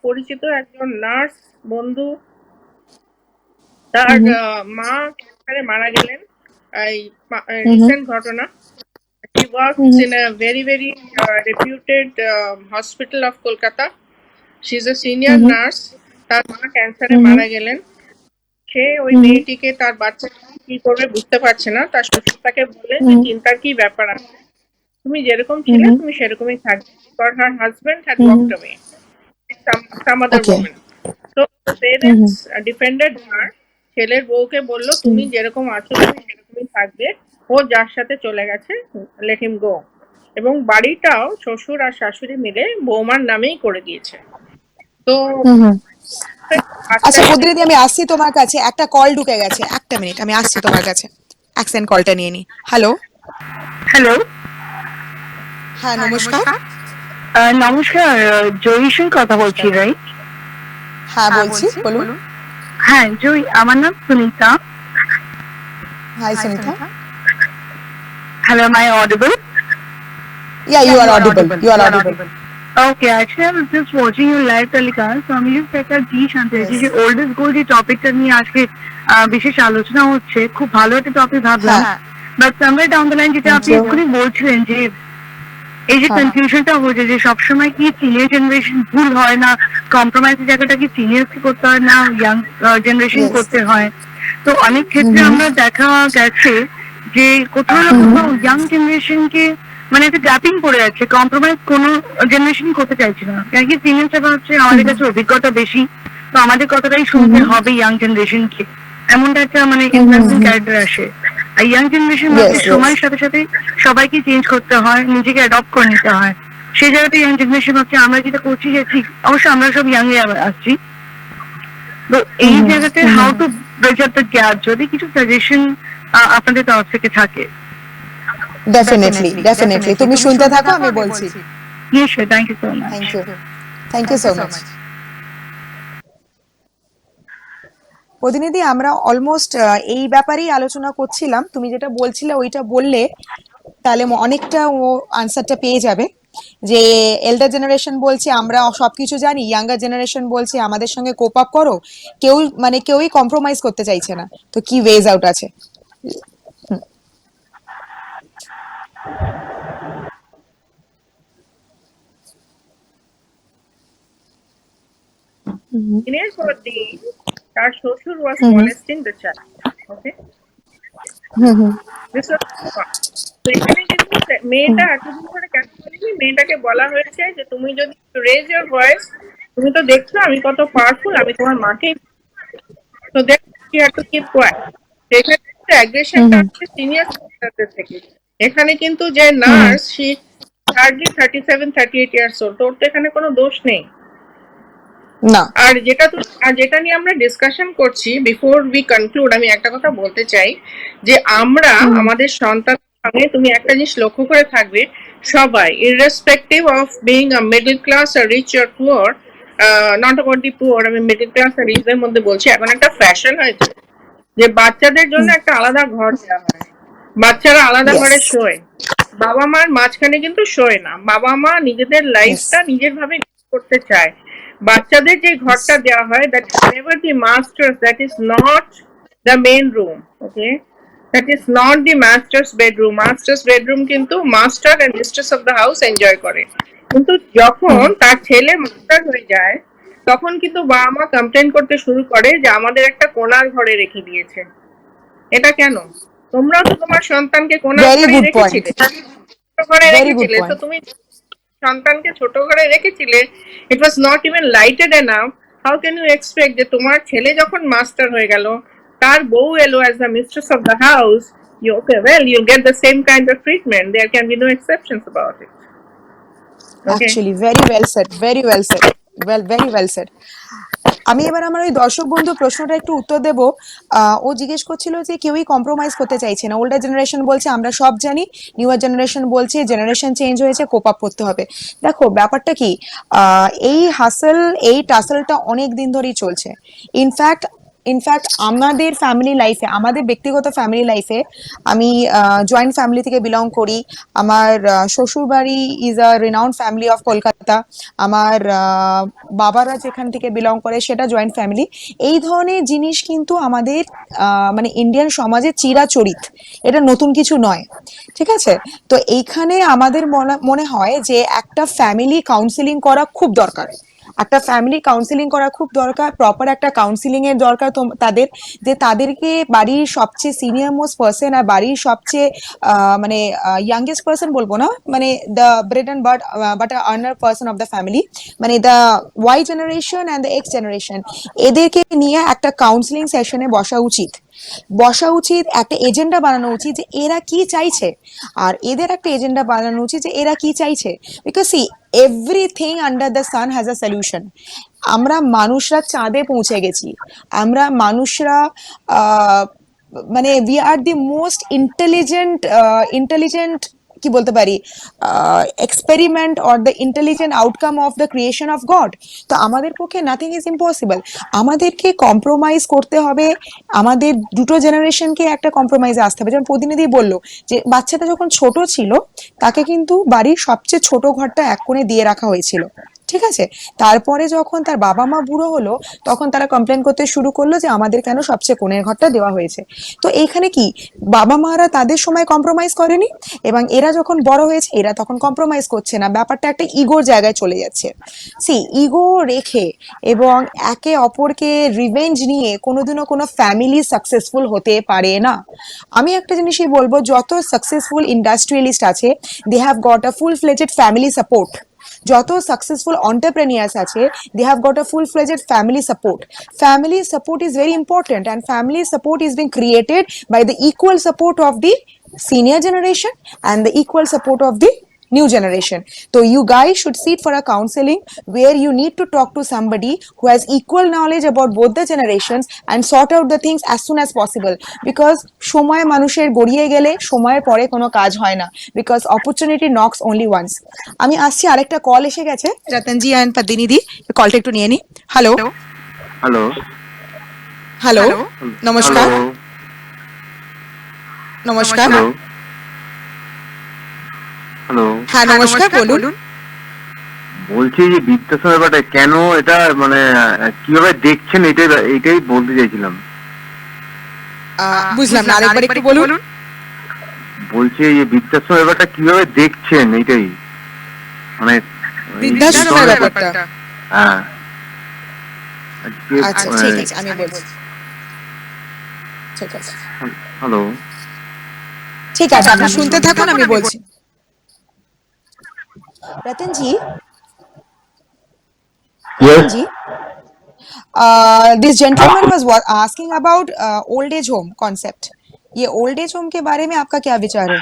পরিচিত একজন নার্স বন্ধু, তার মা ক্যান্সারে মারা গেলেন, এই রিসেন্ট ঘটনা। She works in a very reputed hospital of Kolkata. She's a senior nurse. তার মা ক্যান্সারে মারা গেলেন। সে ওই মেয়েটিকে, তার বাচ্চা কি করবে বুঝতে পারছে না। তার শ্বশুর তাকে বললেন যে চিন্তার কি ব্যাপার আছে, তুমি যেরকম ছিলে তুমি সেরকমই থাকবে। But her husband had walked away with some other woman. So the parents defended her. ছেলের বউকে বলল তুমি যেরকম আছো তুমি সেরকমই থাকবে, ও যার সাথে চলে গেছে let him go। এবং বাড়িটাও শ্বশুর আর শাশুড়ি মিলে বৌমার নামেই করে দিয়েছে। তো আচ্ছা প্রতিনিধি, আমি আসছি তোমার কাছে, একটা কল ঢুকে গেছে, একটা মিনিট, আমি আসছি তোমার কাছে, অ্যাকসেন্ট কলটা নিয়ে নি। হ্যালো, হ্যালো, হ্যাঁ নমস্কার। নমস্কার, জয়ীশের কথা বলছি, রাইট? হ্যাঁ বলছি, বলুন। হ্যাঁ জয়ী, আমার নাম Sunita. Hi Sunita. Hello, am I audible? Yeah, you are audible. You are audible. Okay, actually I was just watching your live telecast, so আমি just একটা জিনিস জানতে চাইছি Yes. যে ওল্ডেস্ট গোল্ড যে টপিকটা নিয়ে আজকে বিশেষ আলোচনা হচ্ছে, খুব ভালো একটা টপিক ভাবলাম, হ্যাঁ। But somewhere down the line যেটা Thank আপনি you. এক্ষুনি বলছিলেন যে এই যে হ্যাঁ। কনফিউশনটা হচ্ছে যে সবসময় কি সিনিয়র জেনারেশন ভুল হয় না, কম্প্রোমাইজের জায়গাটা কি সিনিয়রকে করতে হয় না ইয়াং জেনারেশন Yes. করতে হয়? তো অনেক ক্ষেত্রে আমরা দেখা গেছে যে কোথাও না কোথাও ইয়াং জেনারেশনকে মানে একটা গ্যাপিং পড়ে যাচ্ছে, কম্প্রোমাইজ কোনো জেনারেশন করতে চাইছে না, কারণ কি সিনিয়রটা হচ্ছে আমাদের কাছে অভিজ্ঞতা বেশি, তো আমাদের কথাটাই শুনতে হবে ইয়াং জেনারেশনকে, এমনটা একটা মানে ইনফ্লুয়েন্সিং ক্যারেক্টার আসে। আর ইয়াং জেনারেশন Yes, yes. সময়ের সাথে সাথে সবাইকে চেঞ্জ করতে হয়, নিজেকে অ্যাডপ্ট করে নিতে হয়। সেই জায়গাতে ইয়াং জেনারেশন হচ্ছে আমরা যেটা করছি যে ঠিক, অবশ্যই আমরা সব ইয়াং এ আসছি, তো এই জায়গাতে how to bridge up the gap, যদি কিছু সাজেশন আপনাদের তরফ থেকে থাকে। Definitely. তুমি শুনতে থাকো, আমি বলছি। Yes, sure. Thank you so much. Thank you so much. প্রতিনিধি, আমরা অলমোস্ট এই ব্যাপারেই আলোচনা করছিলাম। তুমি যেটা বলছিলে ওইটা বললে তাহলে অনেকটা ও আনসারটা পেয়ে যাবে। যে এল্ডার জেনারেশন বলছে আমরা সবকিছু জানি, ইয়াঙ্গার জেনারেশন বলছে আমাদের সঙ্গে কোপ আপ করো, কেউই কম্প্রোমাইজ করতে চাইছে না, তো কি ওয়েজ আউট আছে? দিনের পর দিন তার শ্বশুর was molesting the child. Okay? This was তো এখানে কিন্তু মেয়েটা এতদিন ধরে কেন বলিনি, মেয়েটাকে বলা হয়েছে যে তুমি যদি রেজ ইওর ভয়েস, তুমি তো দেখছো আমি কত পাওয়ারফুল, আমি তোমার মাকে, তো দেখ কি হ্যাড টু কিপ কোয়াইট। এখানে কিন্তু অ্যাগ্রেশনটা আসছে সিনিয়র সিটিজেনদের থেকে। এখানে কিন্তু যে nurse, she hardly 37-38 years old, তোর তো এখানে কোনো দোষ নেই। না। আর যেটা নিয়ে আমরা ডিসকাশন করছি, বিফোর উই কনক্লুড, আমি একটা কথা বলতে চাই যে আমরা আমাদের সন্তানের সঙ্গে, তুমি একটা জিনিস লক্ষ্য করে থাকবে, সবাই irrespective of being a middle class আর rich or poor, not about the poor, আমি মিডল ক্লাস আর রিচদের মধ্যে বলছি, এখন একটা ফ্যাশন হয়েছে যে বাচ্চাদের জন্য একটা আলাদা ঘর দেওয়া হয়, বাচ্চারা আলাদা ঘরে শোয়, বাবা মার মাঝখানে কিন্তু শোয় না, বাবা মা নিজেদের লাইফটা নিজের ভাবে করতে চায়। বাচ্চাদের যে ঘরটা দেওয়া হয়, that is never the master's, that is not the main room, okay, that is not the master's bedroom কিন্তু master and mistress of the house enjoy করে, কিন্তু যখন তার ছেলে মাস্টার হয়ে যায় তখন কিন্তু বাবা মা কমপ্লেন করতে শুরু করে যে আমাদের একটা কোণার ঘরে রেখে দিয়েছে। এটা কেন? তোমরাও তো তোমার সন্তানকে কোণার ঘরে রেখেছিলে, ছোট ঘরে রেখেছিলে, তো তুমি সন্তানকে ছোট ঘরে রেখেছিলে, it was not even lighted enough, how can you expect যে তোমার ছেলে যখন মাস্টার হয়ে গেল, তার বউ এলো as the mistress of the house, you okay, well you'll get the same kind of treatment, there can be no exceptions about it. Okay. Actually, very well said. Very well said. আমি এবার আমার ওই দর্শক বন্ধু প্রশ্নটা একটু উত্তর দেব। ও জিজ্ঞেস করছিল যে কেউই কম্প্রোমাইজ করতে চাইছে না, ওল্ডার জেনারেশন বলছে আমরা সব জানি, নিউয়ার জেনারেশন বলছে জেনারেশন চেঞ্জ হয়েছে, কোপ আপ করতে হবে। দেখো ব্যাপারটা কি, এই টাসেলটা অনেক দিন ধরেই চলছে। ইনফ্যাক্ট আমাদের ফ্যামিলি লাইফে, আমাদের ব্যক্তিগত ফ্যামিলি লাইফে, আমি জয়েন্ট ফ্যামিলি থেকে বিলং করি। আমার শ্বশুর বাড়ি is a renowned family of Kolkata, আমার বাবারা যেখান থেকে বিলং করে সেটা জয়েন্ট ফ্যামিলি। এই ধরনের জিনিস কিন্তু আমাদের মানে ইন্ডিয়ান সমাজে চিরাচরিত, এটা নতুন কিছু নয়, ঠিক আছে? তো এইখানে আমাদের মনে হয় যে একটা ফ্যামিলি কাউন্সিলিং করা খুব দরকার, প্রপার একটা কাউন্সিলিং এর দরকার তাদের, যে তাদেরকে বাড়ির সবচেয়ে সিনিয়র মোস্ট পার্সন আর বাড়ির সবচেয়ে মানে ইয়াংগেস্ট পার্সন বলবো না, মানে the bread and butter earner person of the family, মানে the Y generation and the X generation, এদেরকে নিয়ে একটা কাউন্সিলিং সেশনে বসা উচিত, একটা এজেন্ডা বানানো উচিত যে এরা কি চাইছে, আর এদের একটা এজেন্ডা বানানো উচিত যে এরা কি চাইছে। Because see, everything under the sun has a solution. আমরা মানুষরা চাঁদে পৌঁছে গেছি, আমরা মানুষরা মানে we are the most intelligent কি বলতে পারি experiment or the intelligent outcome of the creation of God. তো আমাদের পক্ষে নাথিং ইজ ইম্পসিবল। আমাদেরকে কম্প্রোমাইজ করতে হবে, আমাদের দুটো জেনারেশনকে একটা কম্প্রোমাইজে আসতে হবে। যেমন প্রতিনিধি বললো যে বাচ্চাটা যখন ছোট ছিল তাকে কিন্তু বাড়ির সবচেয়ে ছোট ঘরটা এক কোণে দিয়ে রাখা হয়েছিল, ঠিক আছে? তারপরে যখন তার বাবা মা বুড়ো হলো তখন তারা কমপ্লেন করতে শুরু করলো যে আমাদের কেন সবচেয়ে কোণের ঘরটা দেওয়া হয়েছে। তো এইখানে কি বাবা মারা তাদের সময় কম্প্রোমাইজ করেনি, এবং এরা যখন বড় হয়েছে এরা তখন কম্প্রোমাইজ করছে না, ব্যাপারটা একটা ইগোর জায়গায় চলে যাচ্ছে। সি ইগো রেখে এবং একে অপরকে রিভেঞ্জ নিয়ে কোনোদিনও কোনো ফ্যামিলি সাকসেসফুল হতে পারে না। আমি একটা জিনিসই বলবো, যত সাকসেসফুল ইন্ডাস্ট্রিয়ালিস্ট আছে they have got a full fledged family support. যত সাকসেসফুল entrepreneurs আছে they have got a full-fledged family support. Family support is very important, and family support is being created by the equal support of the senior generation and the equal support of the new generation. So you guys should sit for a counseling where you need to talk to somebody who has equal knowledge about both the generations and sort out the things as soon as possible, because সময় মানুষের গড়িয়ে গেলে সময়ের পরে কোনো কাজ হয় না, because opportunity knocks only once. আমি আসছি, আরেকটা কল এসে গেছে রতনজি এন্ড পদ্মিনীদি, কলটা একটু নিয়ে নি। হ্যালো হ্যালো হ্যালো নমস্কার। হ্যালো নমস্কার। হ্যালো হ্যালো হ্যাঁ নমস্কার, বলুন। বলছি যে বৃদ্ধাশ্রম ব্যাপারটা কেন, এটা মানে কিভাবে দেখছেন, এটাই বলতে চাইছিলাম। বুঝলাম না, আরেকবার একটু বলুন। বলছি যে বৃদ্ধাশ্রম ব্যাপারটা কিভাবে দেখছেন, এইটাই মানে বৃদ্ধাশ্রমের ব্যাপারটা। হ্যাঁ আজকে আচ্ছা ঠিক আছে, আমি বলছি। ঠিক আছে হ্যালো ঠিক আছে, আপনি শুনতে থাকুন, আমি বলছি। रतन जी, Yes. Ji, this gentleman was asking about old age home concept. ये old age home के बारे में आपका क्या विचार है?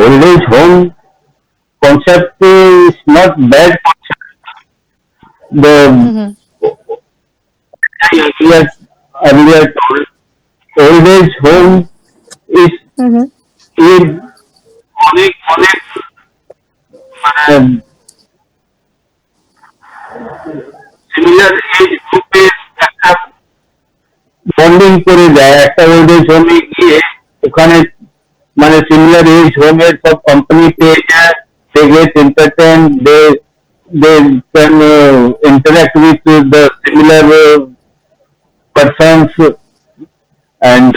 Old age home concept is not bad concept. The earlier told old age home is অনেক অনেক মানে সিমিলার এজ গ্রুপে একটা বন্ডিং করে যায়। একটা ওল্ড এজ হোমে গিয়ে ওখানে মানে সিমিলার এজ হোমের সব কোম্পানি পেয়ে যায়, they get entertained, they can interact with the similar persons, and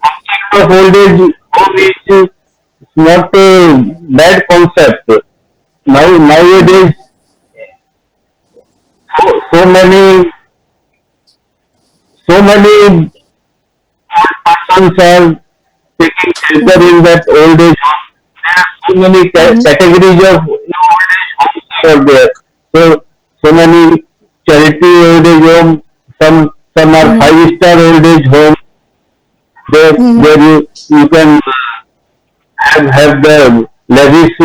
concept of old age home is not a bad concept. Nowadays so many old persons are taking shelter in that old age home. There are so many categories of old age homes are there. So many charity old age home. Some are 5-star old age home. There you can have the lavish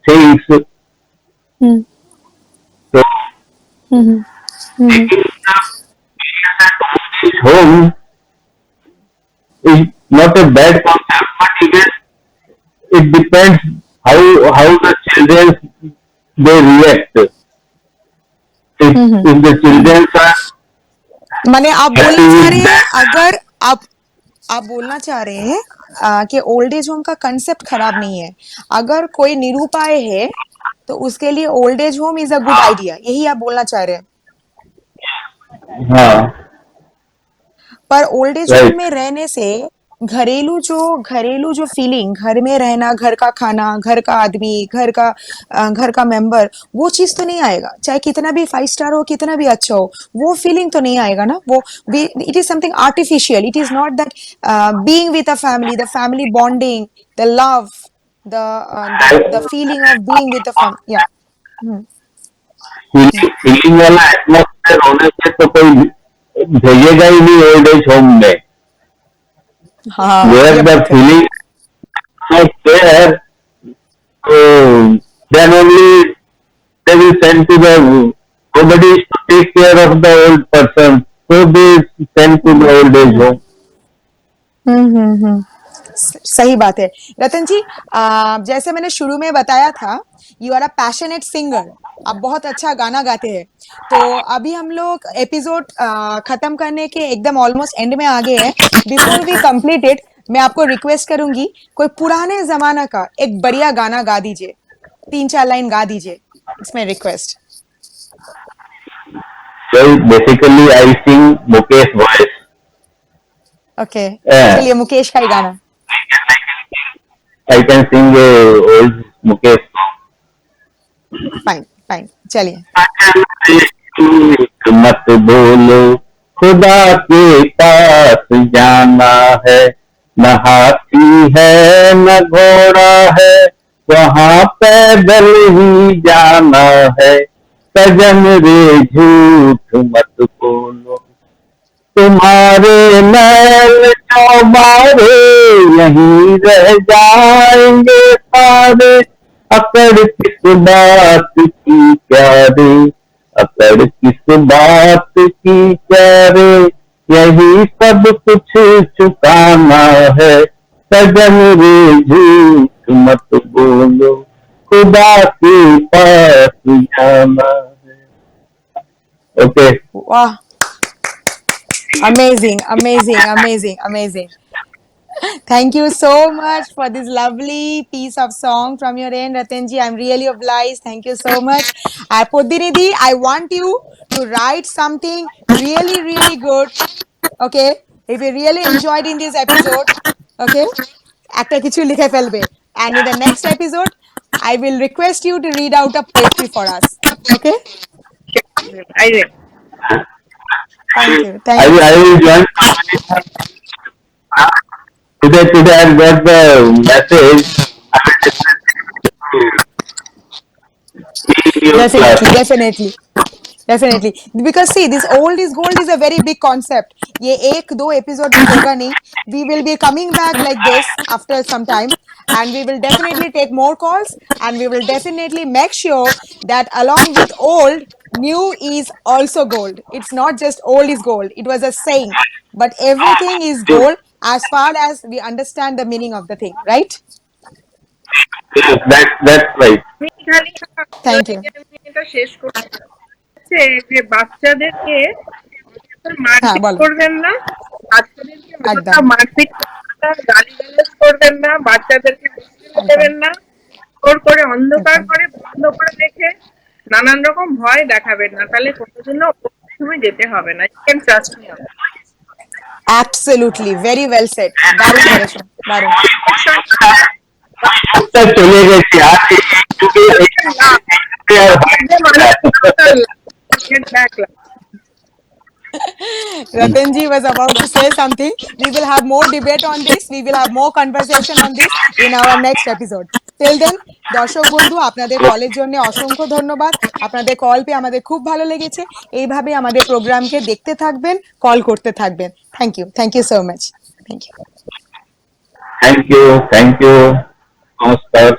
things. So taking the home is not a bad concept, but it depends how the children they react. If the children are माने आप बोलना चाह रहे हैं, अगर आप बोलना चाह रहे हैं कि ओल्ड एज होम का कंसेप्ट खराब नहीं है, अगर कोई निरुपाय है तो उसके लिए old age home is a good idea, यही आप बोलना चाह रहे हैं? हाँ पर ओल्ड एज होम में रहने से घरेलू जो फीलिंग, घर में रहना, घर का खाना, घर का आदमी, घर का मेंबर, वो चीज तो नहीं आएगा। चाहे कितना भी 5 स्टार हो, कितना भी अच्छा हो, वो फीलिंग तो नहीं आएगा ना। वो it is something artificial, it is not that being with a family, the family bonding, the love, the feeling of being with the family. Yeah. Feeling वाला एटमोस्फेयर होने से तो कोई भेजेगा ही नहीं ओल्ड एज होम में। हाँ, Where the feeling not there, so then only they will send to the nobody is to take care of the old person, so they send to the old age home. हम्म। सही बात है। रतन जी, जैसे मैंने शुरू में बताया था, you are a passionate singer. आप बहुत अच्छा गाना गाते हैं। तो अभी हम लोग एपिसोड खत्म करने के एकदम ऑलमोस्ट एंड में आ गए हैं। बिफोर वी कंप्लीट इट, मैं आपको रिक्वेस्ट करूंगी, कोई पुराने जमाना का एक बढ़िया गाना गा दीजिए, 3-4 लाइन गा दीजिए। It's my request. Well, basically I sing Mukesh voice. Okay, Uh, चलिए मुकेश का ही गाना। I can sing a old Mukesh song. Fine fine, चलिए। झूठ मत बोलो, खुदा के पास जाना है, न हाथी है न घोड़ा है, वहाँ पैदल ही जाना है, सजन रे झूठ मत बोलो, तुम्हारे मैल जो मारे यहीं रह जाएंगे सारे, अकड़ किस बात की क्या रे, अकड़ किस बात की क्या रे, यही सब कुछ चुकाना है, सजन रे झूठ मत बोलो, खुदा के पास जाना है। ओके, वाह, amazing, amazing, amazing, amazing. Thank you so much for this lovely piece of song from your end, Ratanji. I'm really obliged. Thank you so much. Podinidhi, I want you to write something really, really good. Okay? If you really enjoyed in this episode, okay? একটা কিছু লিখে ফেলবে। And in the next episode, I will request you to read out a poetry for us. Okay? I will. Thank you. I Thank you will, I so will much. join. Today I got the message. In your Definitely, class. definitely. Definitely. Because see, this old is gold is a very big concept. ये एक दो episode में होगा नहीं. We will be coming back like this after some time, and we will definitely take more calls, and we will definitely make sure that along with old, new is also gold. It's not just old is gold. It was a saying, but everything is gold as far as we understand the meaning of the thing, right? Yes, that's right. আমি খালি Thank you. আমি এটা শেষ করছি যে বাচ্চাদেরকে হ্যাঁ মারপিট বলো করবেন না, বাচ্চাদেরকে একদম অযথা মারপিট করবেন না, গালিগালাজ করবেন না, বাচ্চাদেরকে হোস্টেলে একদম দেবেন না, জোর করে অন্ধকার একদম করে বন্ধ করে রেখে নানান রকম ভয় দেখাবেন না, তাহলে কোনোদিনও তুমি যেতে হবে না। You can trust me. Absolutely, very well said. দারুণ বলেছো, দারুণ। तक चले गए थे आज Ratanji was about to say something. We will have more debate on this. We will have more conversation on this in our next episode. Till then, দর্শক বন্ধু, আপনাদের কলের জন্য অসংখ্য ধন্যবাদ। আপনাদের কল পেয়ে আমাদের খুব ভালো লেগেছে। এইভাবে আমাদের প্রোগ্রামকে দেখতে থাকবেন, কল করতে থাকবেন। Thank you so much. Thank you. Thank you नमस्कार।